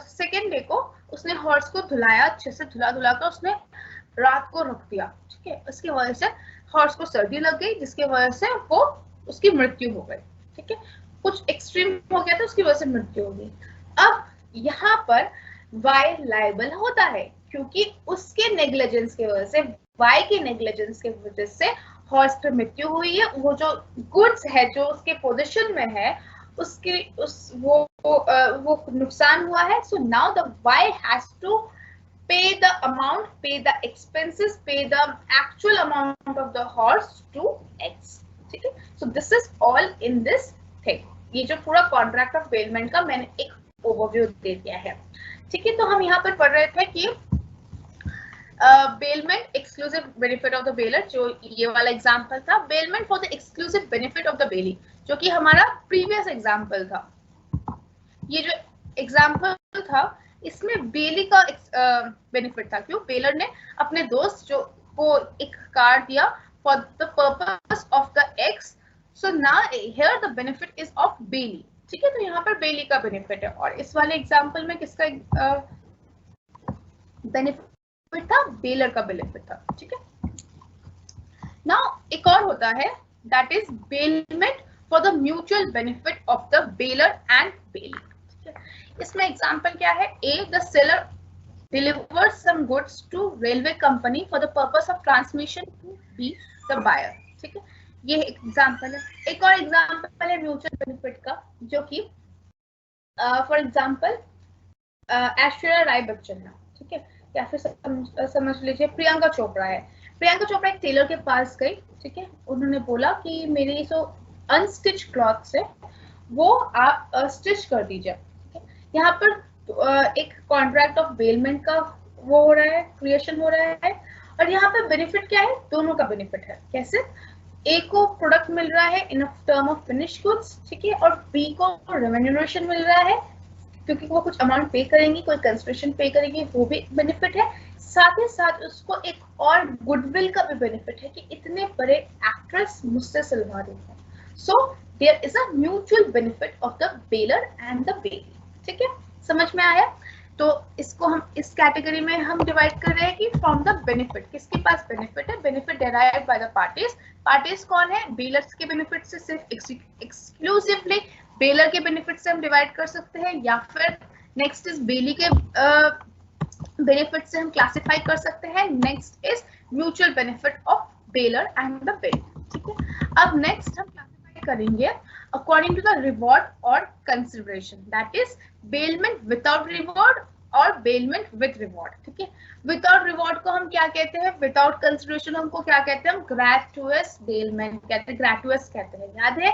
सेकेंड डे को उसने हॉर्स को धुलाया, अच्छे से धुला कर उसने रात को रख दिया, ठीक है। उसकी वजह से हॉर्स को सर्दी लग गई, जिसकी वजह से वो उसकी मृत्यु हो गई, ठीक है। कुछ एक्सट्रीम हो गया था, उसकी वजह से मृत्यु हो गई। अब यहाँ पर वाई लायबल होता है, क्योंकि उसके नेग्लिजेंस की वजह से, वाई के नेग्लिजेंस की वजह से हॉर्स पर मृत्यु हुई है। वो जो गुड्स है जो उसके पोजीशन में है, उसके वो नुकसान हुआ है। So now the Y has to pay the amount, pay the expenses, pay the actual amount of the horse to X, ठीक है। So this is all in this thing। ये जो पूरा कॉन्ट्रैक्ट ऑफ बेलमेंट का मैंने एक ओवरव्यू दे दिया है, ठीक है। तो हम यहाँ पर पढ़ रहे थे कि bailment exclusive benefit of the baler, जो ये वाला एग्जांपल था, bailment for the exclusive benefit of the बेली, जो कि हमारा प्रीवियस एग्जांपल था। ये जो एग्जांपल था इसमें बेली का बेनिफिट था। क्यों? बेलर ने अपने दोस्त जो को एक कार दिया for the purpose of the x, so now here the benefit is of belly, ठीक है। तो यहाँ पर बेली का बेनिफिट है, और इस वाले एग्जांपल में किसका बेनिफिट था? बेलर का बेनिफिट था, ठीक है। नाउ एक और होता है, that is bailment for the mutual benefit of the bailor and bailee, ठीक है। है। इसमें एग्जांपल क्या है, a the seller delivers some goods to railway company for the purpose of transmission to B the buyer, ठीक है, ये एग्जांपल है। एक और एग्जांपल है म्यूचुअल बेनिफिट का, जो कि फॉर एग्जांपल ऐश्वर्या राय बच्चन है, ठीक है, या फिर समझ लीजिए प्रियंका चोपड़ा है। प्रियंका चोपड़ा एक टेलर के पास गई, ठीक है, उन्होंने बोला कि मेरे जो अनस्टिच क्लॉथ्स है वो आप स्टिच कर दीजिए। यहाँ पर एक कॉन्ट्रैक्ट ऑफ बेलमेंट का वो हो रहा है, क्रिएशन हो रहा है, और यहाँ पे बेनिफिट क्या है, दोनों का बेनिफिट है। कैसे, ए को प्रोडक्ट मिल रहा है in term of finish goods, ठीक है, और बी को रेम्यूनरेशन मिल रहा है क्योंकि वो कुछ अमाउंट पे करेंगी, कोई कंसिडरेशन पे करेंगी, वो भी बेनिफिट है। साथ ही साथ उसको एक और गुडविल का भी बेनिफिट है कि इतने बड़े एक्ट्रेस मुझसे सिलवा रही है। So there is a mutual benefit of the bailor and the bailee, ठीक है, समझ में आया। तो इसको हम इस कैटेगरी में हम डिवाइड कर रहे हैं कि फ्रॉम द बेनिफिट, किसके पास बेनिफिट है, benefit derived by the parties. Parties कौन है, बेलर्स के बेनिफिट से सिर्फ एक्सक्लूसिवली बेलर के बेनिफिट से हम डिवाइड कर सकते हैं, या फिर नेक्स्ट इज बेली के बेनिफिट से हम क्लासिफाई कर सकते हैं। Next is mutual benefit of baler and the bailee, ठीक है। अब नेक्स्ट हम क्लासिफाई करेंगे अकॉर्डिंग टू द रिवॉर्ड और consideration, that is bailment without reward और बेलमेंट विद रिवॉर्ड, ठीक है। विदाउट रिवॉर्ड को हम क्या कहते हैं, विदाउट कंसिडरेशन हमको क्या कहते हैं, हम ग्रेचुअस बेलमेंट कहते हैं, ग्रेचुअस कहते हैं। याद है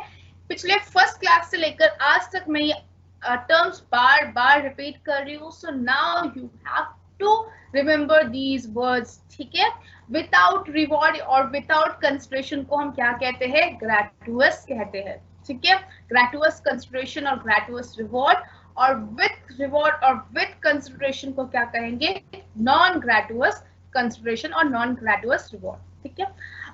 पिछले फर्स्ट क्लास से लेकर आज तक मैं ये टर्म्स बार बार रिपीट कर रही हूँ, so now you have to remember these words, ठीक है। विदाउट रिवॉर्ड और विदाउट कंसिडरेशन को हम क्या कहते हैं, ग्रेचुअस कहते हैं, ठीक है। ग्रेचुअस कंसिडरेशन और ग्रेचुअस रिवॉर्ड, और विथ रिवॉर्ड और विथ कंसिडरेशन को क्या कहेंगे, नॉन ग्रेचुअस कंसिडरेशन और नॉन ग्रेचुअस रिवॉर्ड, ठीक है।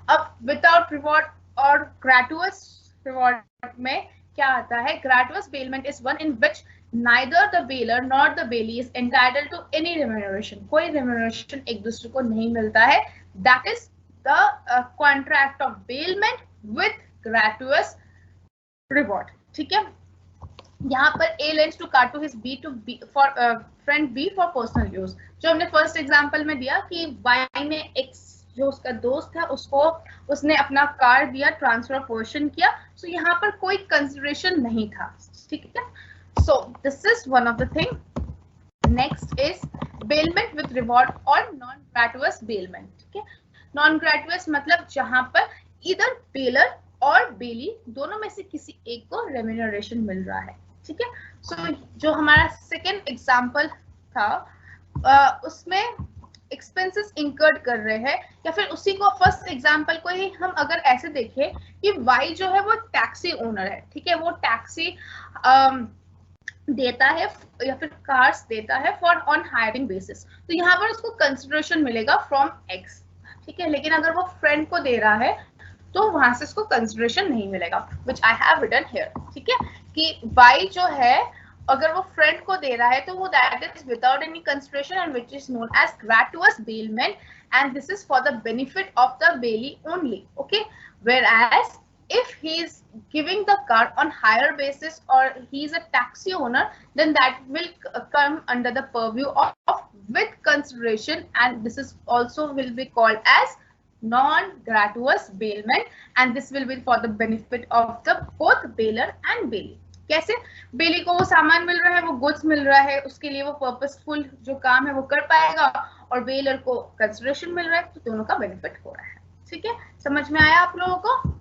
अब विदाउट रिवॉर्ड और ग्रेचुअस रिवॉर्ड में क्या आता है, gratuitous bailment is one in which neither the bailor nor the bailee is entitled to any remuneration, कोई रेम्यूनरेशन एक दूसरे को नहीं मिलता है, that is the contract of bailment with gratuitous reward, ठीक है। यहाँ पर A lends to car to his B to B for friend B for personal use, जो हमने फर्स्ट एग्जांपल में दिया कि Y ने X जो उसका दोस्त है उसको उसने अपना कार दिया, ट्रांसफर पोर्शन किया, सो यहाँ पर कोई कंसिडरेशन नहीं था, ठीक है। So this is one of the thing. Next is bailment with reward और नॉन ग्रेचुअस बेलमेंट, ठीक है। नॉन ग्रेचुअस मतलब जहां पर इधर बेलर और बेली दोनों में से किसी एक को रेम्यूनरेशन मिल रहा है, ठीक है। सो जो हमारा सेकेंड एग्जाम्पल था उसमें एक्सपेंसेस इंकर्ड कर रहे हैं, या फिर उसी को फर्स्ट एग्जाम्पल को ही हम अगर ऐसे देखें कि वाई जो है वो टैक्सी ओनर है, ठीक है, वो टैक्सी देता है या फिर कार्स देता है फॉर ऑन हायरिंग बेसिस, तो यहाँ पर उसको कंसिडरेशन मिलेगा फ्रॉम एक्स, ठीक है। लेकिन अगर वो फ्रेंड को दे रहा है तो वहां से उसको कंसिडरेशन नहीं मिलेगा, विच आई हैव रिटन हियर, ठीक है, कि वाई जो है अगर वो फ्रेंड को दे रहा है तो वो that is without any consideration and which is known as gratuitous bailment, and this is for the benefit of the bailee only, okay. Whereas if he is giving the car on hire basis or he is a taxi owner, then that will come under the purview of with consideration, and this is also will be called as non-gratuitous bailment, and this will be for the benefit of the both bailor and bailey। कैसे, बेली को वो सामान मिल रहा है, वो गुड्स मिल रहा है, उसके लिए वो पर्पसफुल जो काम है वो कर पाएगा, और बेलर को कंसिडरेशन मिल रहा है, तो दोनों का बेनिफिट हो रहा है, ठीक है। समझ में आया आप लोगों को?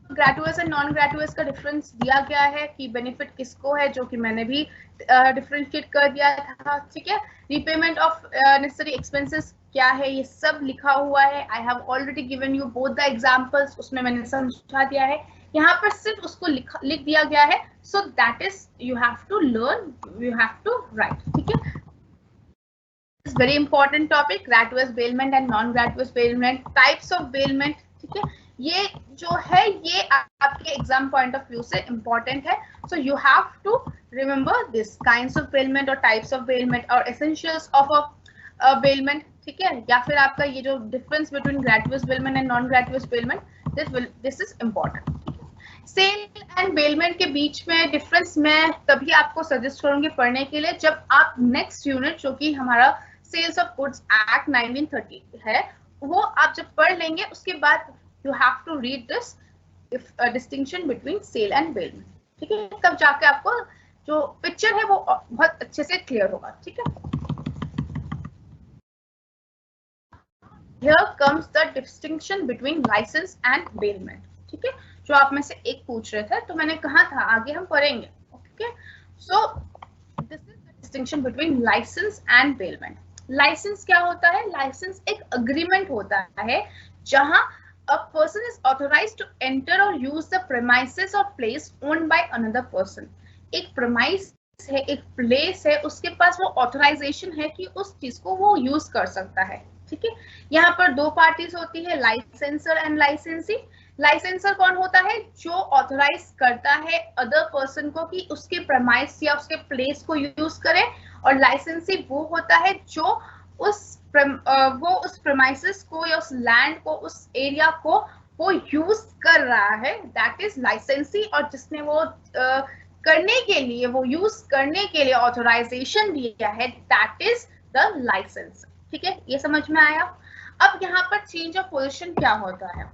ग्रेचुअस एंड नॉन ग्रेचुअस का डिफरेंस दिया गया है कि बेनिफिट किसको है, जो कि मैंने भी डिफरेंशिएट कर दिया था, ठीक है। रीपेमेंट ऑफ नेसेसरी एक्सपेंसेस क्या है ये सब लिखा हुआ है, आई have already given you both the examples, उसमें मैंने समझा दिया है, यहाँ पर सिर्फ उसको लिख दिया गया है, so that is you have to learn, you have to write, ठीक है। Very important topic, gratuitous bailment and non gratuitous bailment, types of bailment, ठीक है। ये जो है ये आपके एग्जाम पॉइंट ऑफ व्यू से इंपॉर्टेंट है, so you have to remember this kinds of bailment और टाइप्स ऑफ बेलमेंट और एसेंशियल्स ऑफ अ बेलमेंट, ठीक है। या फिर आपका ये जो difference between gratuitous bailment and non gratuitous bailment, this is important. Sale and bailment के बीच में डिफरेंस मैं तभी आपको सजेस्ट करूंगी पढ़ने के लिए जब आप नेक्स्ट यूनिट जो कि हमारा सेल्स ऑफ गुड्स एक्ट 1930 है वो आप जब पढ़ लेंगे उसके बाद you have to read this distinction between sale and bailment, ठीक है, तब जाके आपको जो पिक्चर है वो बहुत अच्छे से क्लियर होगा, ठीक है। Here comes the distinction between license and bailment, ठीक है, जो आप में से एक पूछ रहे थे तो मैंने कहा था आगे हम पढ़ेंगे, okay. So this is the distinction between licence and bailment. Licence क्या होता है? लाइसेंस एक अग्रीमेंट होता है जहां a person is authorized to enter or use the premises or place owned by another person। एक premise है, एक प्लेस है, उसके पास वो ऑथराइजेशन है कि उस चीज को वो यूज कर सकता है, ठीक है। यहाँ पर दो पार्टीज होती है, लाइसेंसर एंड लाइसेंसी। लाइसेंसर कौन होता है? जो ऑथराइज करता है अदर पर्सन को कि उसके प्रेमाइस या उसके प्लेस को यूज करे, और लाइसेंसी वो होता है जो उस प्रेमाइसेस को या उस लैंड को, उस एरिया को वो यूज कर रहा है, दैट इज लाइसेंसी। और जिसने वो करने के लिए, वो यूज करने के लिए ऑथराइजेशन दिया है, दैट इज द लाइसेंस, ठीक है, ये समझ में आया। अब यहाँ पर चेंज ऑफ पोजीशन क्या होता है?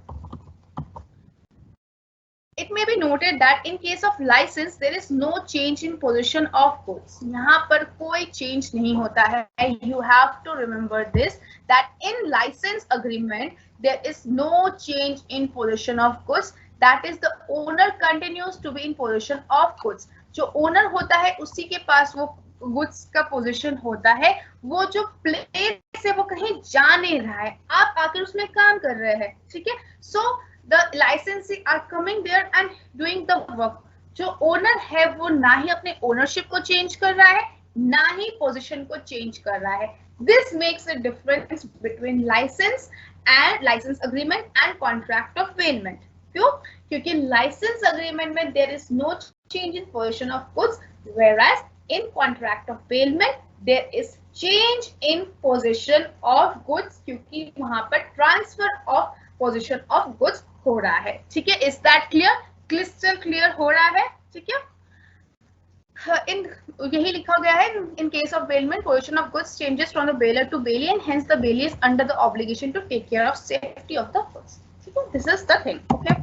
It may be noted that in case of license there is no change in position of goods। यहाँ पर कोई change नहीं होता है। You have to remember this, that in license agreement there is no change in position of goods, that is the owner continues to be in possession of goods। जो owner होता है उसी के पास वो गुड्स का पोजीशन होता है, वो जो प्लेस है वो कहीं जा नहीं रहा है, आप आकर उसमें काम कर रहे हैं, ठीक है। So the licensee are coming there and doing the work। जो ओनर है वो ना ही अपने ओनरशिप को चेंज कर रहा है, ना ही पोजीशन को चेंज कर रहा है। This makes a difference between licence agreement and contract of bailment. क्यों? क्योंकि लाइसेंस अग्रीमेंट में there is no change in position of goods, whereas in contract of bailment there is change in position of goods, क्योंकि वहां पर transfer of position of goods हो रहा है, ठीक है। Is that clear? Crystal clear हो रहा है, ठीक है। इन यही लिखा गया है, in case of bailment position of goods changes from the bailor to bailee and hence the bailee is under the obligation to take care of safety of the goods, ठीक है। This is the thing, okay.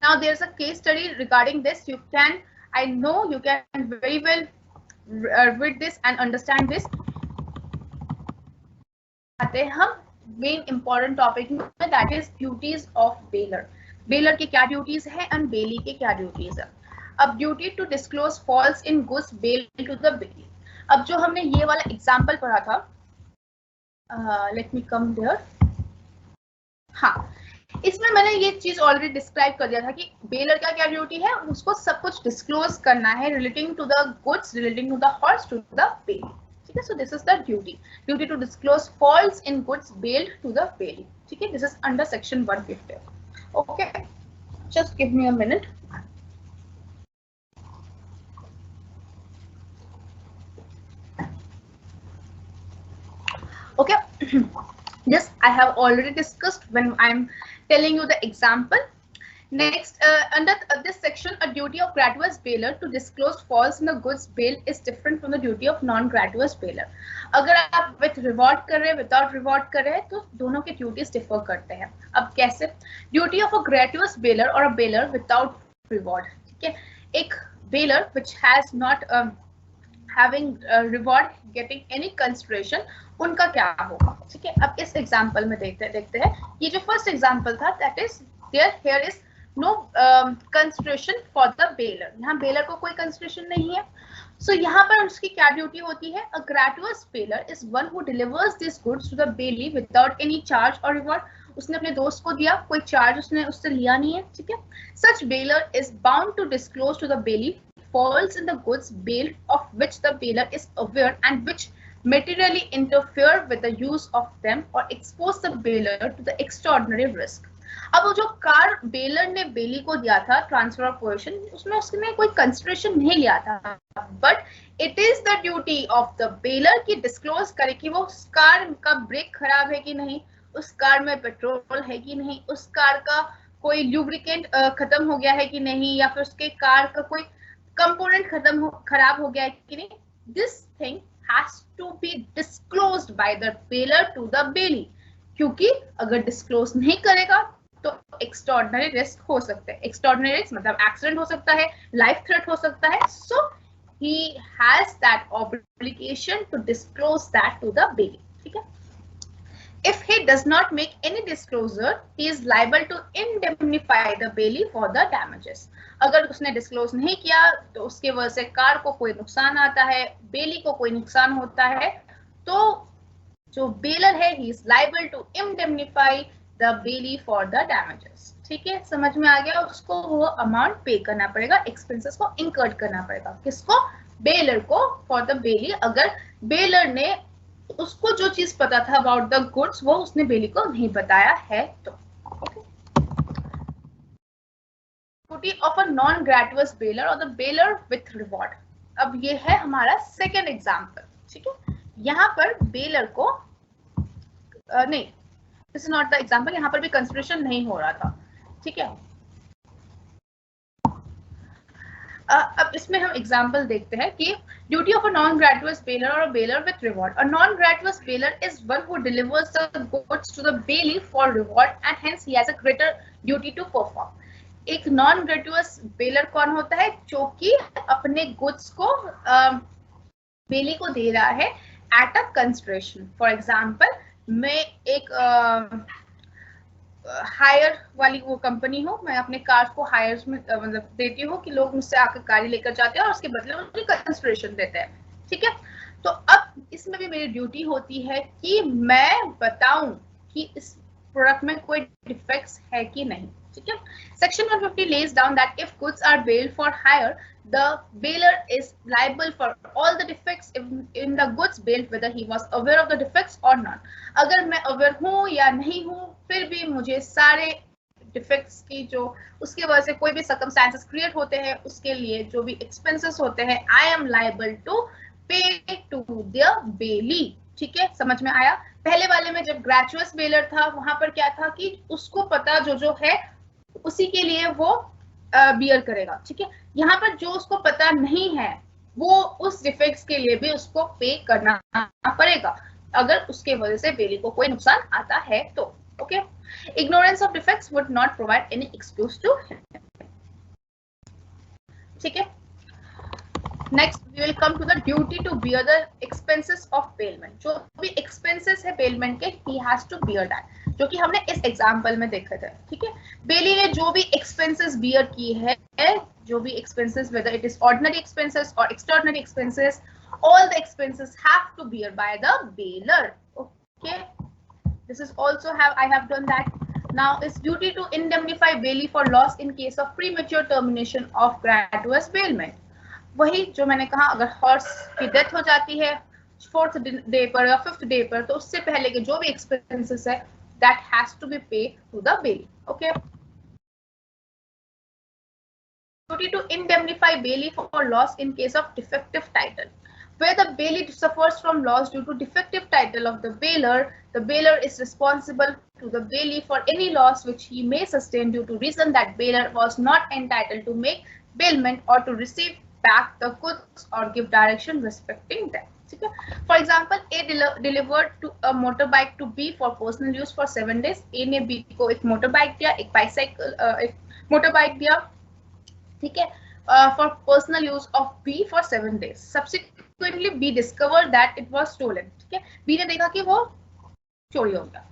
Now there is a case study regarding this. You can, I know you can very well read this and understand this। आते हैं हम मेन इंपॉर्टेंट टॉपिक में, that is duties of baler. Baler की क्या ड्यूटीज है एंड बेली की क्या ड्यूटीज है। अब duty to disclose faults in goods bail to the bailee. अब जो हमने ये वाला एग्जांपल पढ़ा था, लेट मी कम देयर, हाँ, इसमें मैंने ये चीज ऑलरेडी डिस्क्राइब कर दिया था कि बेलर का क्या ड्यूटी है, उसको सब कुछ डिस्क्लोज करना है relating to the goods, relating to the horse to the bailee, ठीक है। So this is the duty to disclose faults in goods bailed to the bailee, ठीक है। This is under section 150, okay. Just give me a minute. Okay, yes, I have already discussed when I'm telling you the example. Next, under this section, a duty of gratuitous bailer to disclose falls in the goods bail is different from the duty of non-gratuitous bailer। अगर आप with reward कर रहे हैं, without reward कर रहे हैं, तो दोनों के duties differ करते हैं। अब कैसे? Duty of a gratuitous bailer or a bailer without reward, ठीक है। एक bailer which has not having reward getting any consideration, उनका क्या होगा, ठीक है। अब इस एग्जांपल में देखते हैं। ये जो फर्स्ट एग्जांपल था, that is here is no consideration for the bailor। यहाँ बेलर को कोई कंसिडरेशन नहीं है। सो यहाँ पर उसकी क्या ड्यूटी होती है? A gratuitous bailor is one who delivers this goods to the bailee without any charge और रिवॉर्ड। उसने अपने दोस्त को दिया, कोई चार्ज उसने उससे लिया नहीं है, ठीक है। Such bailor is bound to disclose to the bailee falls in the goods bailed of which the bailor is aware and which materially interfere with the use of them or expose the bailor to the extraordinary risk। अब वो जो कार बेलर ने बेली को दिया था ट्रांसफर ऑफ पोजीशन, उसमें उसने कोई कंसिडरेशन नहीं लिया था, but it is the duty of the baler की डिस्क्लोज करे कि वो उस कार का ब्रेक खराब है कि नहीं, उस कार में पेट्रोल है कि नहीं, उस कार का कोई ल्यूब्रिकेंट खत्म हो गया है कि नहीं, या फिर उसके कार का कोई कंपोनेंट खराब हो गया है कि नहीं, this thing has to be disclosed by the bailor to the bailee, क्योंकि अगर डिस्क्लोज नहीं करेगा तो एक्स्ट्राऑर्डिनरी रिस्क हो सकते हैं। एक्स्ट्राऑर्डिनरी रिस्क मतलब एक्सीडेंट हो सकता है, लाइफ थ्रेट हो सकता है, सो he has that obligation to disclose that to the bailey. ठीक है, if he does not make any disclosure, he is liable to indemnify the bailey for the damages. अगर उसने डिस्क्लोज नहीं किया तो उसके वजह से कार को कोई नुकसान आता है, बेली को कोई नुकसान होता है, तो जो बेलर है he is liable to indemnify the bailey for the damages. ठीक है, समझ में आ गया? उसको वो अमाउंट पे करना पड़ेगा, एक्सपेंसेस को इंकर्ड करना पड़ेगा, किसको? बेलर को, फॉर द बेली। अगर बेलर ने उसको जो चीज पता था अबाउट द गुड्स वो उसने बेली को नहीं बताया है तो। Duty of a non gratuitous bailor और द बेलर विथ रिवॉर्ड। अब ये है हमारा सेकेंड एग्जाम्पल। ठीक है, यहाँ पर बेलर को नहीं, this is not the example, यहाँ पर भी कंसिडरेशन नहीं हो रहा था। ठीक है, अब इसमें हम एग्जांपल देखते हैं कि duty of a non gratuitous bailor और a bailor with reward. A non gratuitous bailor is one who delivers the goods to the bailee for reward and hence he has a greater duty to perform. एक नॉन ग्रेटुअस बेलर कौन होता है? जो कि अपने गुड्स को बेली को दे रहा है at a consideration. For example, मैं एक हायर वाली वो कंपनी हो, मैं अपने कार्स को हायर में मतलब देती हूँ कि लोग मुझसे आकर गाड़ी लेकर जाते हैं और उसके बदले मुझे कंसिडरेशन देते हैं। ठीक है, तो अब इसमें भी मेरी ड्यूटी होती है कि मैं बताऊं कि इस प्रोडक्ट में कोई डिफेक्ट्स है कि नहीं। ठीक है, section 150 lays down that if goods are bailed for hire, the bailor is liable for all the defects in the goods bailed, whether he was aware of the defects or not. अगर मैं अवेयर हूँ या नहीं हूँ, फिर भी मुझे सारे डिफेक्ट्स की जो उसके वजह से कोई भी सर्कमस्टेंसेस क्रिएट होते हैं उसके लिए जो भी एक्सपेंसेस होते हैं, आई एम लाइबल टू पे टू द बेली। ठीक है, समझ में आया? पहले वाले में जब ग्रेचुअस बेलर था वहां पर क्या था कि उसको पता जो है उसी के लिए वो बियर करेगा। ठीक है, यहाँ पर जो उसको पता नहीं है वो उस डिफेक्ट्स के लिए भी उसको पे करना पड़ेगा अगर उसके वजह से बेली को कोई नुकसान आता है तो। Okay, ignorance of defects would not provide any excuse to him. ठीक है, next we will come to the duty to bear the expenses of bailment. जो भी एक्सपेंसेस है बेलमेंट के, he has to bear that, जो कि हमने इस एग्जांपल में देखा था। ठीक है, बेली ने जो भी एक्सपेंसेस बियर की है, जो भी expenses, whether it is ordinary expenses और extraordinary expenses, all the expenses have to bear by the bailor. Okay, this is also I have done that. Now it's duty to indemnify bailey for loss in case of premature termination of gratuitous bailment. वही जो मैंने कहा, अगर हॉर्स की डेथ हो जाती है 4th डे पर या 5th डे पर, तो उससे पहले के जो भी एक्सपेंसेस है that has to be paid to the bailey. Okay, duty to indemnify bailey for loss in case of defective title. Where the bailey suffers from loss due to defective title of the bailor is responsible to the bailey for any loss which he may sustain due to reason that bailor was not entitled to make bailment or to receive back the goods or give direction respecting them. For example, A delivered to a motorbike to B for personal use for 7 days. A ने B को एक motorbike दिया, एक bicycle, एक motorbike दिया, ठीक है, for personal use of B for 7 days. Subsequently, B discovered that it was stolen. ठीक है, B ने देखा कि वो चोरी हो गया।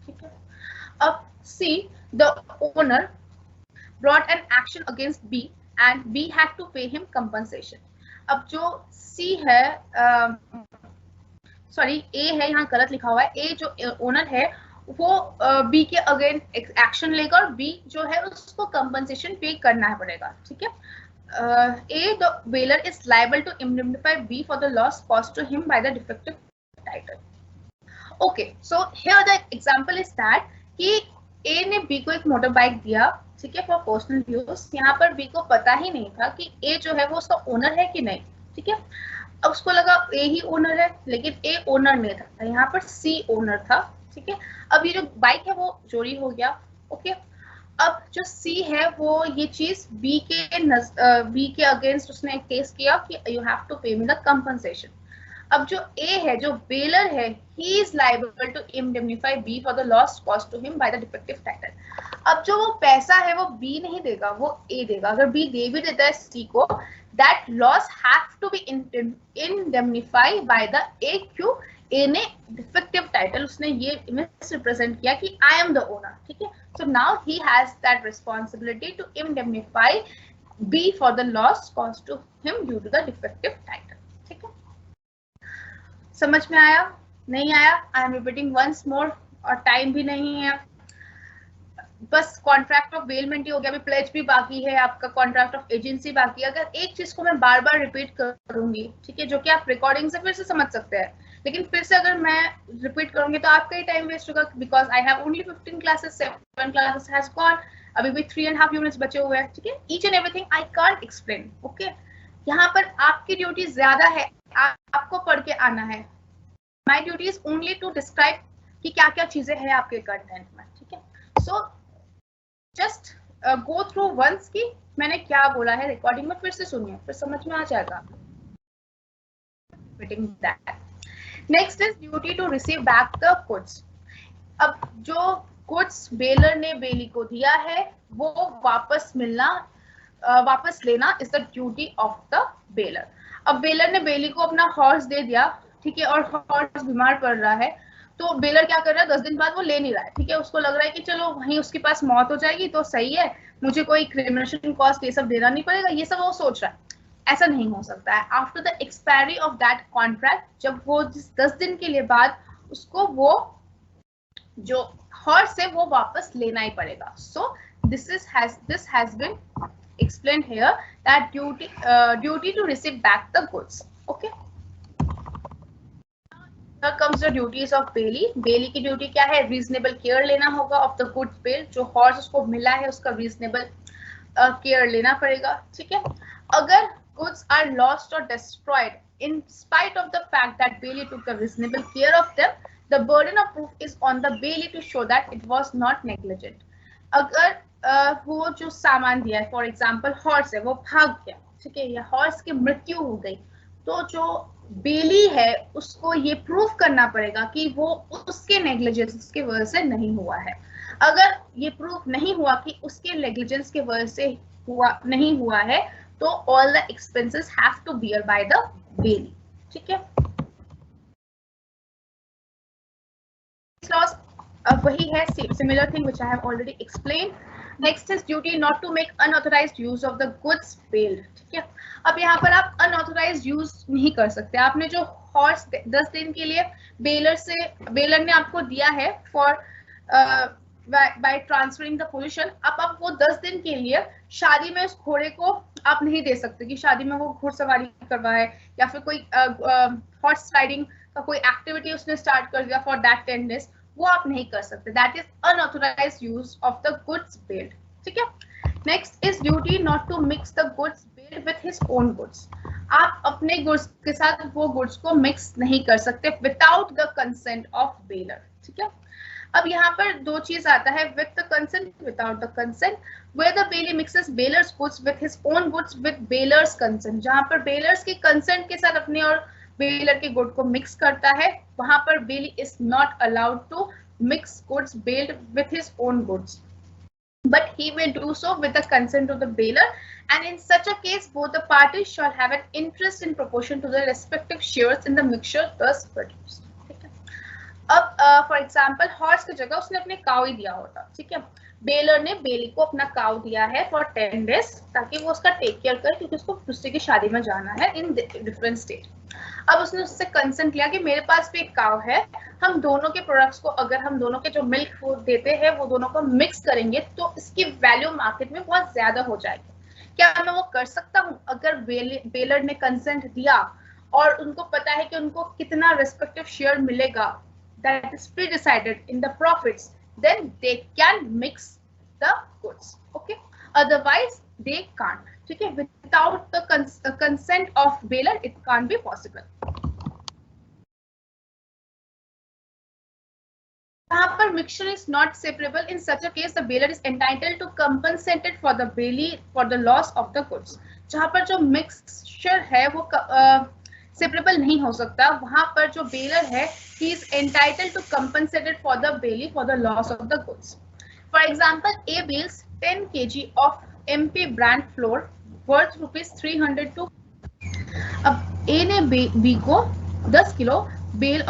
ठीक है, अब C, the owner, brought an action against B and B had to pay him compensation. अब जो C है, सॉरी A है, यहाँ गलत लिखा हुआ है, A जो ओनर है वो B के अगेंस्ट एक्शन लेगा और B जो है उसको कंपनसेशन पे करना पड़ेगा। ठीक है, A, the bailor is liable to indemnify B for the loss caused to him by the defective title. Okay, so here the example is that कि A ने B को एक मोटर बाइक दिया, ठीक है, फॉर पर्सनल यूज। यहाँ पर B को पता ही नहीं था कि A जो है वो उसका ओनर है कि नहीं। ठीक है, अब उसको लगा A ही ओनर है, लेकिन A ओनर नहीं था, यहाँ पर C ओनर था। ठीक है, अब ये जो बाइक है वो चोरी हो गया। ओके, अब जो सी है वो ये चीज बी के अगेंस्ट उसने एक केस किया कि यू हैव टू पे मी द कंपनसेशन। अब जो ए है, जो बेलर है, he is liable to indemnify B for the loss cost to him by the defective title. अब जो वो पैसा है वो बी नहीं देगा, वो ए देगा। अगर बी दे भी देता है सी को, that loss have to be indemnify by the A. क्यों? ए ने डिफेक्टिव टाइटल, उसने ये मिस रिप्रेजेंट किया कि आई एम द ओनर, ठीक है। So now he has that responsibility to indemnify B for the loss cost to him due to the defective title, ठीक है। समझ में आया? नहीं आया? I am repeating once more, और टाइम भी नहीं है। बस कॉन्ट्रैक्ट ऑफ बेलमेंट ही हो गया, अभी प्लेज भी बाकी है, आपका कॉन्ट्रैक्ट ऑफ एजेंसी बाकी है। अगर एक चीज को मैं बार बार रिपीट करूंगी, ठीक है, जो कि आप रिकॉर्डिंग से फिर से समझ सकते हैं, लेकिन फिर से अगर मैं रिपीट करूंगी तो आपका ही टाइम वेस्ट होगा, because I have only 15 classes, 7 classes has gone, अभी भी 3.5 यूनिट्स बचे हुए हैं, ठीक है। Each and everything I can't explain, okay. यहाँ पर आपकी ड्यूटी ज्यादा है, आपको पढ़ के आना है। My duty is only to describe कि क्या क्या चीजें हैं आपके कंटेंट में, ठीक है। So just go through once की मैंने क्या बोला है, रिकॉर्डिंग में फिर से सुनिए, फिर समझ में आ जाएगा। Next is duty to receive back the goods. अब जो गुड्स बेलर ने बेली को दिया है वो वापस मिलना, वापस लेना is the duty of the baler. अब बेलर ने बेली को अपना हॉर्स दे दिया, ठीक है, और हॉर्स बीमार पड़ रहा है, तो बेलर क्या कर रहा है, 10 दिन बाद वो ले नहीं रहा है, ठीक है। उसको लग रहा है कि चलो वहीं उसके पास मौत हो जाएगी तो सही है, मुझे कोई क्रिमिनेशन कॉस्ट ये सब देना नहीं पड़ेगा, ये सब वो सोच रहा है। ऐसा नहीं हो सकता है। After the expiry of that contract, जब वो 10 दिन के लिए बाद उसको वो जो हॉर्स है वो वापस लेना ही पड़ेगा। सो this has been explained here, that duty to receive back the goods, okay. Here comes the duties of bailey. bailey की ड्यूटी क्या है? रीजनेबल केयर लेना होगा ऑफ द गुड्स बेल्ड, जो हॉर्स उसको मिला है उसका रीजनेबल केयर लेना पड़ेगा, ठीक है। अगर goods are lost or destroyed in spite of the fact that bailey took the reasonable care of them, the burden of proof is on the bailey to show that it was not negligent. अगर वो जो सामान दिया है, फॉर एग्जाम्पल हॉर्स है, वो भाग गया, ठीक है, या हॉर्स की मृत्यु हो गई, तो जो बेली है उसको ये प्रूफ करना पड़ेगा कि वो उसके नेग्लिजेंस की वजह से नहीं हुआ है। अगर ये प्रूफ नहीं हुआ कि उसके नेग्लिजेंस के वजह से नहीं हुआ है, तो all the expenses have to bear by the bailee, ठीक है। वही है, similar thing which I have already explain. Next is duty not to make unauthorised use of the goods bailed, ठीक है। अब यहाँ पर आप अनऑथराइज्ड यूज नहीं कर सकते। आपने जो हॉर्स 10 दिन के लिए बेलर ने आपको दिया है for by transferring the position, अब आप वो 10 दिन के लिए शादी में उस घोड़े को आप नहीं दे सकते कि शादी में वो घुड़सवारी करवाए, या फिर कोई हॉर्स राइडिंग का कोई एक्टिविटी उसने स्टार्ट कर दिया फॉर दैट 10 डेज, वो आप नहीं कर सकते। That is unauthorised use of the goods bailed, ठीक है। Next is duty not to mix the goods bailed with his own goods. आप अपने गुड्स के साथ वो गुड्स को मिक्स नहीं कर सकते without the consent of bailor, ठीक है। अब यहाँ पर दो चीज आता है, with the consent, without the consent. Where the bailee mixes bailor's goods with his own goods with bailor's consent, जहाँ पर बेलर्स के कंसेंट के साथ अपने और बेलर के गुड को मिक्स करता है, वहां पर bailee is not allowed to mix goods bailed with his own goods, but he may do so with the consent of the baler, and in such a case both the parties shall have an interest in proportion to their respective shares in the mixture thus produced, ठीक है। अब फॉर एग्जाम्पल हॉर्स की जगह उसने अपने काउ ही दिया होता, ठीक है। बेलर ने बेली को अपना काउ दिया है फॉर 10 डेज ताकि वो उसका टेक केयर करे, क्योंकि उसको दूसरे की शादी में जाना है इन डिफरेंट स्टेट। अब उसने उससे कंसेंट लिया कि मेरे पास भी एक काउ है, हम दोनों के प्रोडक्ट्स को, अगर हम दोनों के जो मिल्क फूड देते हैं वो दोनों को मिक्स करेंगे तो इसकी वैल्यू मार्केट में बहुत ज्यादा हो जाएगी। क्या मैं वो कर सकता हूँ? अगर बेलर ने कंसेंट दिया और उनको पता है कि उनको कितना रेस्पेक्टिव शेयर मिलेगा, that is pre-decided in the profits, then they can mix the goods, okay, otherwise they can't, ठीक है। without the consent of baler it can't be possible। यहाँ पर mixture is not separable, in such a case the bailor is entitled to compensated for the bailee for the loss of the goods. जहाँ पर जो मिक्सचर है वो सेपरेबल नहीं हो सकता, वहां पर जो बेलर है he is entitled to compensated for the bailee for the loss of the goods. For example, A bails 10 kg of MP brand flour worth ₹300 too. अब ए ने बी को 10 किलो बेल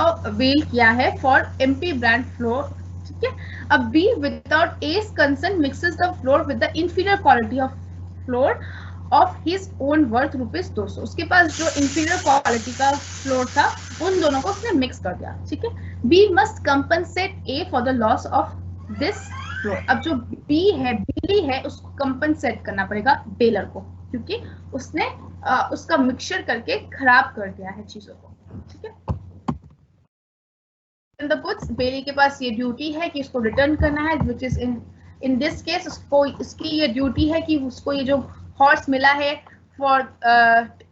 किया है फॉर MP ब्रांड फ्लोर, ठीक है। अब B without A's concern mixes the flour with the inferior quality of flour of his own worth ₹200। उसके पास जो इंफीरियर क्वालिटी का फ्लोर था उन दोनों को उसने मिक्स कर दिया, ठीक है। B must compensate A for the loss of this flour. अब जो बी है, बेली है, उसको कंपनसेट करना पड़ेगा बेलर को, क्योंकि उसने उसका मिक्सचर करके खराब कर दिया है चीजों को, ठीक है। इन द गुड्स, बेली के पास ये ड्यूटी है कि इसको रिटर्न करना है, which is in this case उसको इसकी ये ड्यूटी है कि उसको ये जो हॉर्स मिला है for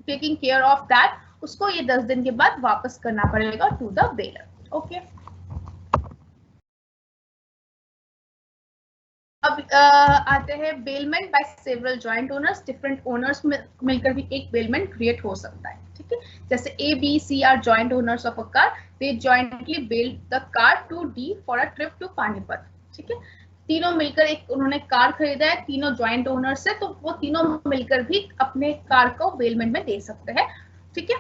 taking care of that, उसको ये 10 दिन के बाद वापस करना पड़ेगा टू द बेलर, ओके। अब आते हैं bailment by several joint owners. Different owners मिलकर भी एक बेलमेंट क्रिएट हो सकता है, ठीक है। जैसे A B C are joint owners of a car, they jointly bailed the car to D for a trip to Panipat, ठीक है। तीनों मिलकर एक उन्होंने कार खरीदा है, तीनों जॉइंट ओनर्स है, तो वो तीनों मिलकर भी अपने कार को बेलमेंट में दे सकते हैं, ठीक है।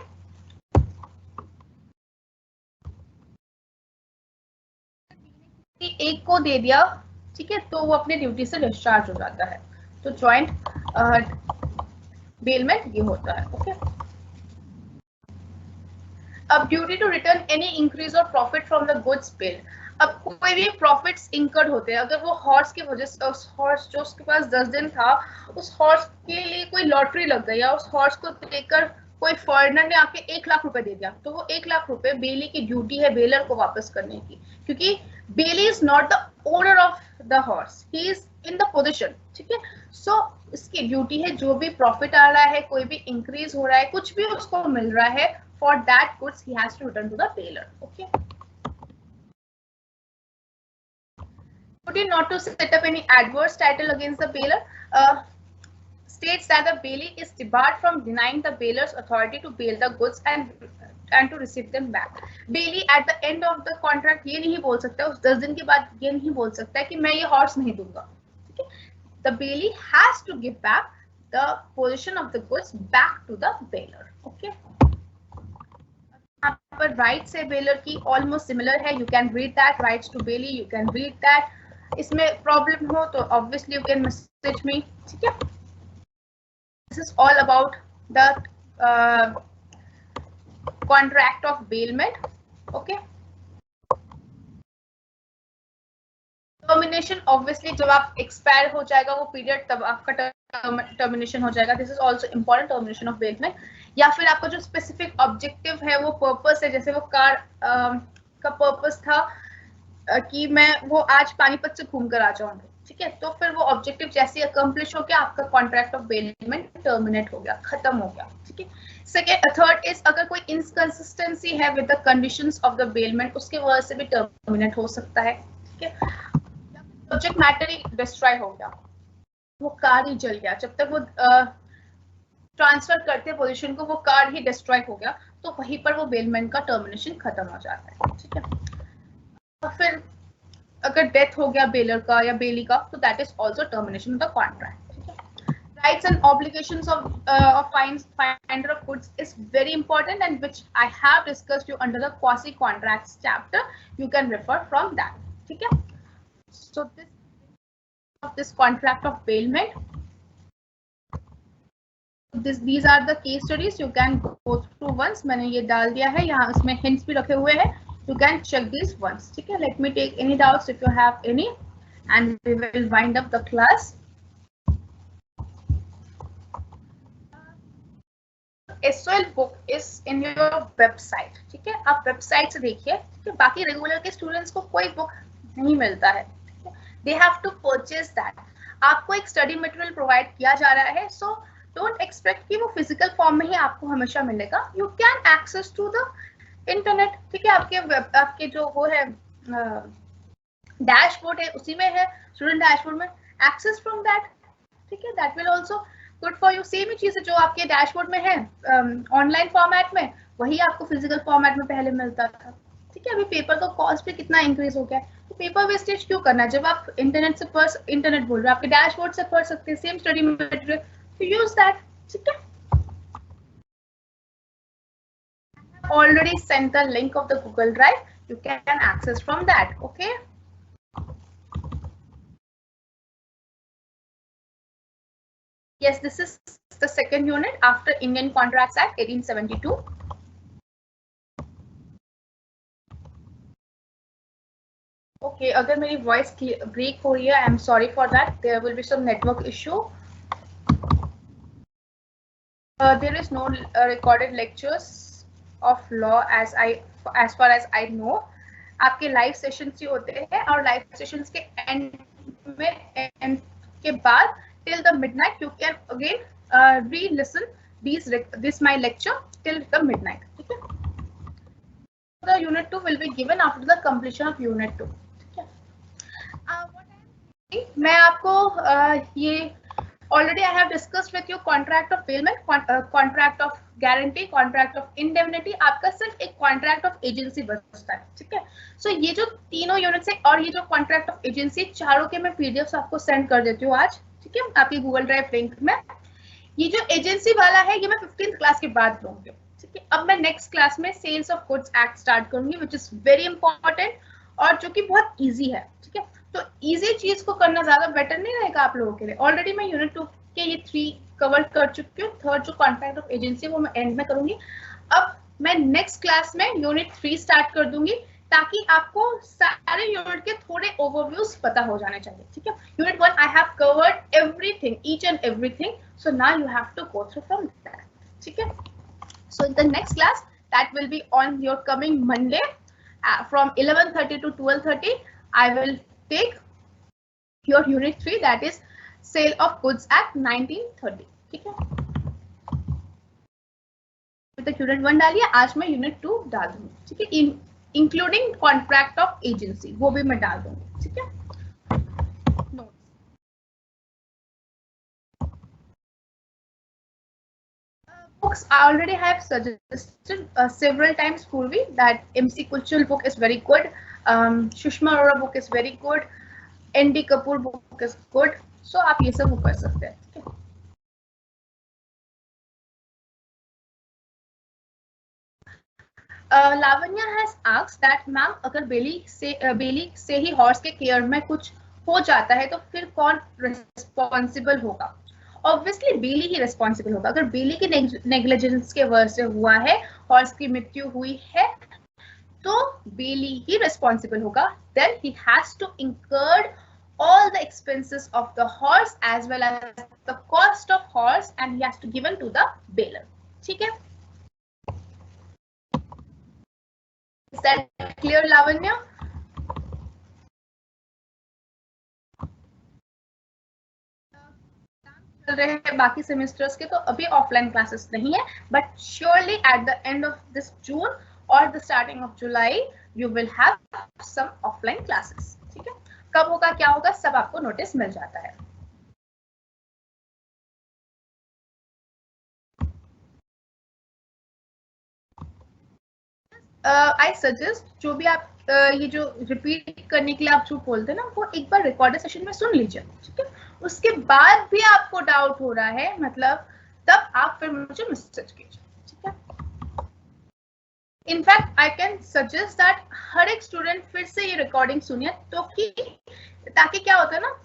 एक को दे दिया, ठीक है, तो वो अपने ड्यूटी से डिस्चार्ज हो जाता है। तो जॉइंट बेलमेंट ये होता है, ओके। अब duty to return any increase और profit from the goods bailed. अब कोई भी प्रॉफिट्स इंकर्ड होते हैं, अगर वो हॉर्स की वजह से, उस हॉर्स जो उसके पास 10 दिन था, उस हॉर्स के लिए कोई लॉटरी लग गई या उस हॉर्स को लेकर कोई फॉरेनर ने आके 1 लाख रुपए दे दिया, तो वो 1 लाख रुपए बेली की ड्यूटी है बेलर को वापस करने की, क्योंकि बेली is not the owner of the horse, he is in the position, ठीक है। सो इसकी ड्यूटी है, जो भी प्रॉफिट आ रहा है, कोई भी इंक्रीज हो रहा है, कुछ भी उसको मिल रहा है, for that goods he has to return to the baler, okay। Duty not to set up any adverse title against the baler states that the bailee is debarred from denying the baler's authority to bail the goods and to receive them back। Bailey at the end of the contract ये नहीं बोल सकता, उस 10 दिन के बाद ये नहीं बोल सकता है कि मैं ये हॉर्स नहीं दूंगा, ठीक है। The bailee has to give back the possession of the goods back to the baler, okay। यहाँ पर राइट्स है बेलर की ऑलमोस्ट सिमिलर है, you can read that, rights to bailee, you can read that. इसमें प्रॉब्लम हो तो obviously you can message me, ठीक है। This is all about the contract of bailment, okay. Termination, obviously जब आप एक्सपायर हो जाएगा वो पीरियड, तब आपका टर्मिनेशन हो जाएगा। This is also important, termination of bailment. या फिर आपका जो स्पेसिफिक ऑब्जेक्टिव है, वो पर्पस है, जैसे वो कार का पर्पस था कि मैं वो आज पानीपत से घूम कर आ जाऊंगी, ठीक है, तो फिर वो ऑब्जेक्टिव जैसे अकम्प्लिश हो गया, आपका कॉन्ट्रैक्ट ऑफ बेलमेंट टर्मिनेट हो गया, खत्म हो गया, ठीक है। सेकेंड, थर्ड इज अगर कोई इनकंसिस्टेंसी है with the conditions of the bailment, उसके वजह से भी टर्मिनेट हो सकता है, ठीक है। सब्जेक्ट मैटर ही डिस्ट्रॉय हो गया, वो कार ही जल गया, जब तक वो ट्रांसफर करते पोजीशन को वो कार ही डिस्ट्रॉय हो गया, तो वहीं पर वो बेलमेंट का टर्मिनेशन खत्म हो जाता है, ठीक है। और फिर अगर डेथ हो गया बेलर का या बेली का, तो that is also termination of the contract, ठीक है। Rights and obligations of finder of goods is very important and which I have discussed you under the quasi contracts chapter, you can refer from that, ठीक है। सो this contract of bailment, these are the case studies, you can go through once, मैंने ये डाल दिया है यहाँ, इसमें hints भी रखे हुए हैं, you can check these once, ठीक है। let me take any doubts if you have any and we will wind up the class। SOL book is in your website, ठीक है, आप वेबसाइट से देखिए, ठीक है। बाकी रेगुलर के स्टूडेंट्स को कोई बुक नहीं मिलता है, they have to purchase that। आपको एक स्टडी मटेरियल प्रोवाइड किया जा रहा है, so don't expect कि वो फिजिकल फॉर्म में ही आपको हमेशा मिलेगा, you can access to the internet, ठीक है। आपके जो वो है डैशबोर्ड है उसी में है, स्टूडेंट डैशबोर्ड में एक्सेस फ्रॉम दैट, ठीक है, that will also good for you. Same ही चीज है जो आपके डैशबोर्ड में है ऑनलाइन फॉर्मेट में, वही आपको फिजिकल फॉर्मेट में पहले मिलता था, ठीक है। अभी पेपर का कॉस्ट भी कितना इंक्रीज हो गया है, तो पेपर वेस्टेज क्यों करना है जब आप इंटरनेट से इंटरनेट बोल रहे हो आपके डैशबोर्ड से पढ़ सकते हैं सेम स्टडी मटेरियल, तो यूज दैट, ठीक है। Already sent the link of the Google Drive, you can access from that, okay. Yes, this is the second unit after Indian Contracts Act 1872. Okay, अगर मेरी voice break हो रही है, I am sorry for that. There will be some network issue. There is no recorded lectures of law as far as I know. आपके लाइव सेशंस ही होते हैं और लाइव सेशंस के एंड के बाद till the midnight you can again re-listen this my lecture till the midnight, ठीक है। The unit 2 will be given after the completion of unit 2, ठीक है। मैं आपको ये already I have discussed with you contract of bailment, contract of guarantee, contract of indemnity, आपका सिर्फ एक contract of agency बचता है, ठीक है। सो ये जो तीनों यूनिट्स है और ये जो contract of agency, चारों के मैं पीडीएफ आपको सेंड कर देती हूँ आज, ठीक है, आपकी गूगल ड्राइव लिंक में। ये जो एजेंसी वाला है ये मैं 15th क्लास के बाद लूंगी, ठीक है। अब मैं नेक्स्ट क्लास में sales of goods act start करूंगी विच इज वेरी इंपॉर्टेंट और जो कि बहुत इजी है, ठीक है। तो इजी चीज को करना ज्यादा बेटर नहीं रहेगा आप लोगों के लिए। ऑलरेडी मैं यूनिट 2 के ये 3 कवर कर चुकी हूँ, थर्ड जो कॉन्ट्रैक्ट ऑफ एजेंसी वो मैं एंड में करूंगी। अब मैं नेक्स्ट क्लास में यूनिट 3 स्टार्ट कर दूंगी ताकि आपको सारे यूनिट के थोड़े ओवरव्यूज पता हो जाने चाहिए, ठीक है। Unit 1 I have covered everything, each and everything, so now you have to go through from that, ठीक है। So in the next class that will be on your coming Monday from 11:30 to 12:30 I will take your unit 3 that is Sale of Goods Act 1930, ठीक है। तो यूनिट 1 डालिए, आज मैं यूनिट 2 डाल दूंगी, ठीक है, इंक्लूडिंग कॉन्ट्रैक्ट ऑफ एजेंसी वो भी मैं डाल दूंगी, ठीक है। Books I already have suggested several times Purvi that MC Kulchul book is very good, Sushma Arora book is very good, ND Kapoor book is good, so आप ये सब कर सकते हैं, ठीक है। Lavanya has asked that ma'am अगर बेली से ही हॉर्स के केयर में कुछ हो जाता है तो फिर कौन रिस्पॉन्सिबल होगा? ऑब्वियसली बेली ही रिस्पॉन्सिबल होगा। अगर बेली की नेग्लिजेंस के वजह से हुआ है, हॉर्स की मृत्यु हुई है, तो बेली ही रिस्पॉन्सिबल होगा। Then he has to incurred all the expenses of the horse as well as the cost of horse and he has to given to the bailiff, ठीक है। Is that clear, Lavanya? चल रहे हैं बाकी सेमेस्टर्स के, तो अभी ऑफलाइन क्लासेस नहीं है, but surely at the end of this June और the starting of July you will have some offline classes, ठीक है। कब होगा क्या होगा सब आपको नोटिस मिल जाता है। आई सजेस्ट जो भी आप ये जो रिपीट करने के लिए आप जो बोलते हैं ना वो एक बार रिकॉर्डेड सेशन में सुन लीजिए, ठीक है। उसके बाद भी आपको डाउट हो रहा है मतलब तब आप फिर मुझे मैसेज कीजिए, ठीक है। In fact I can suggest that हर एक स्टूडेंट फिर से ये रिकॉर्डिंग सुनिए, तो ताकि क्या होता है ना,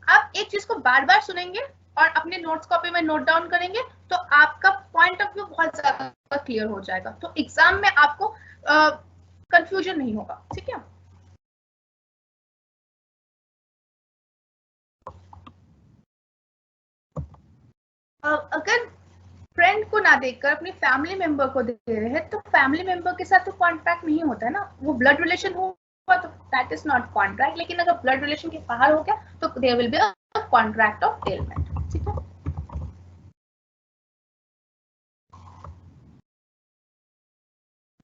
आप एक चीज को बार बार सुनेंगे और अपने नोट्स कॉपी में नोट डाउन करेंगे तो आपका पॉइंट ऑफ व्यू बहुत ज्यादा क्लियर हो जाएगा, तो एग्जाम में आपको कंफ्यूजन नहीं होगा, ठीक है। अगर फ्रेंड को ना देकर अपनी फैमिली मेंबर को दे रहे हैं तो फैमिली मेंबर के साथ तो कॉन्ट्रैक्ट नहीं होता है ना, वो ब्लड रिलेशन हुआ तो दैट इज नॉट कॉन्ट्रैक्ट, लेकिन अगर ब्लड रिलेशन के बाहर हो गया तो there will be a contract of bailment, ठीक है।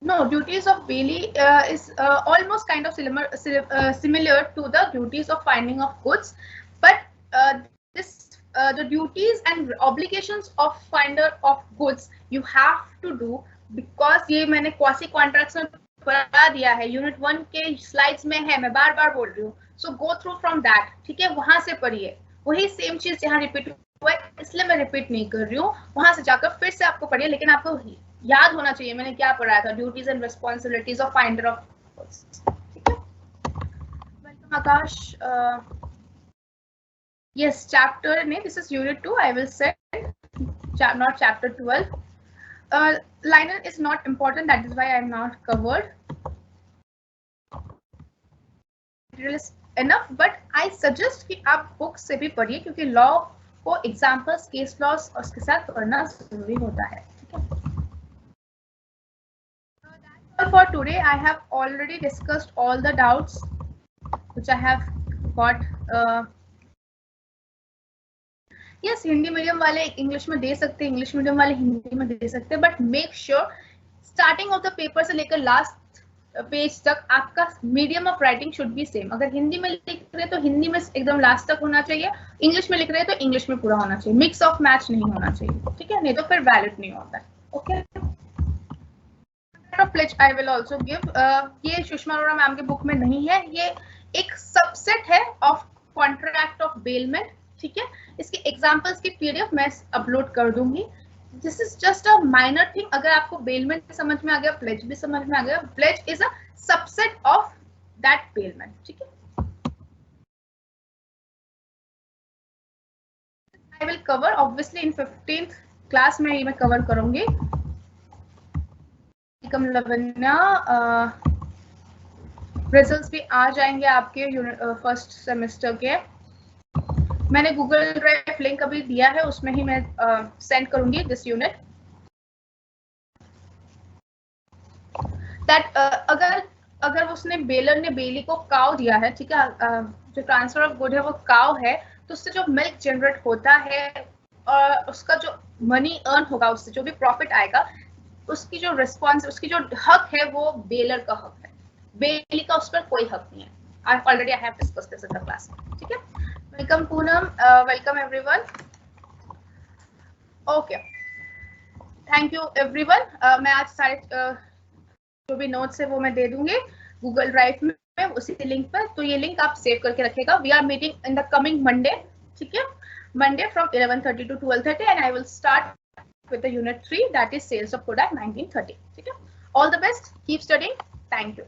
No, duties of Bailey is almost kind of similar to the duties of finding of goods, but the duties and obligations of finder of goods you have to do, because ये मैंने quasi contracts में पढ़ा दिया है, यूनिट 1 के स्लाइड्स में है, मैं बार बार बोल रही हूँ, सो गो थ्रू फ्रॉम दैट, ठीक है, वहां से पढ़िए, वही सेम चीज यहाँ रिपीट हुआ है, इसलिए मैं रिपीट नहीं कर रही हूँ, वहां से जाकर फिर से आपको पढ़िए, लेकिन आपको याद होना चाहिए मैंने क्या पढ़ाया था, duties and responsibilities of finder of goods, ठीक है। Welcome Akash. yes, chapter name, this is unit 2, I will say, not chapter 12. Liner is not important, that is why I am not covered. It is enough, but I suggest कि आप बुक से भी पढ़िए, क्योंकि लॉ को एग्जाम्पल्स, केस लॉस और उसके साथ पढ़ना जरूरी होता है, ठीक है। For today, I have already discussed all the doubts which I have got. Yes, Hindi medium वाले इंग्लिश में दे सकते हैं, इंग्लिश मीडियम वाले हिंदी में दे सकते हैं, but make sure starting of the paper से लेकर लास्ट पेज तक आपका medium of writing should be same. अगर हिंदी में लिख रहे तो हिंदी में एकदम लास्ट तक होना चाहिए, इंग्लिश में लिख रहे तो इंग्लिश में पूरा होना चाहिए, मिक्स ऑफ मैच नहीं होना चाहिए, ठीक है, नहीं तो फिर वैलिड नहीं होता है। Okay, pledge I will also give, ये सुषमा अरोड़ा मैम के बुक में नहीं है, ये एक सबसेट है ऑफ कॉन्ट्रैक्ट ऑफ बेलमेंट, ठीक है, इसके एग्जांपल्स की पीडीएफ मैं अपलोड कर दूंगी। This is just a minor thing, अगर आपको बेलमेंट समझ में आ गया, प्लेज भी समझ में आ गया, pledge is a subset of that bailment, ठीक है। I will cover obviously in 15th class में, ये मैं कवर करूंगी। लवन्या, रिजल्ट्स भी आ जाएंगे आपके फर्स्ट सेमेस्टर के, मैंने गूगल ड्राइव लिंक अभी दिया है, उसमें ही मैं सेंड करूंगी दिस यूनिट। दैट अगर उसने बेलर ने बेली को काव दिया है, ठीक है, जो ट्रांसफर ऑफ गुड है वो काव है, तो उससे जो मिल्क जनरेट होता है और उसका जो मनी अर्न होगा, उससे जो भी प्रॉफिट आएगा, उसकी जो रिस्पॉन्स, उसकी जो हक है वो बेलर का हक है, बेली का उस पर कोई हक नहीं है। Already I have discussed this in the class, ठीक है। Welcome Poonam, welcome everyone. Okay, thank you everyone. मैं आज सारे जो भी नोट्स है वो मैं दे दूंगी गूगल ड्राइव में, उसी लिंक पर, तो ये लिंक आप सेव करके रखेगा। We are meeting in the coming Monday, ठीक है, Monday from 11:30 to 12:30, and I will start with the unit 3, that is sales of product 1930, ठीक है। All the best, keep studying, thank you।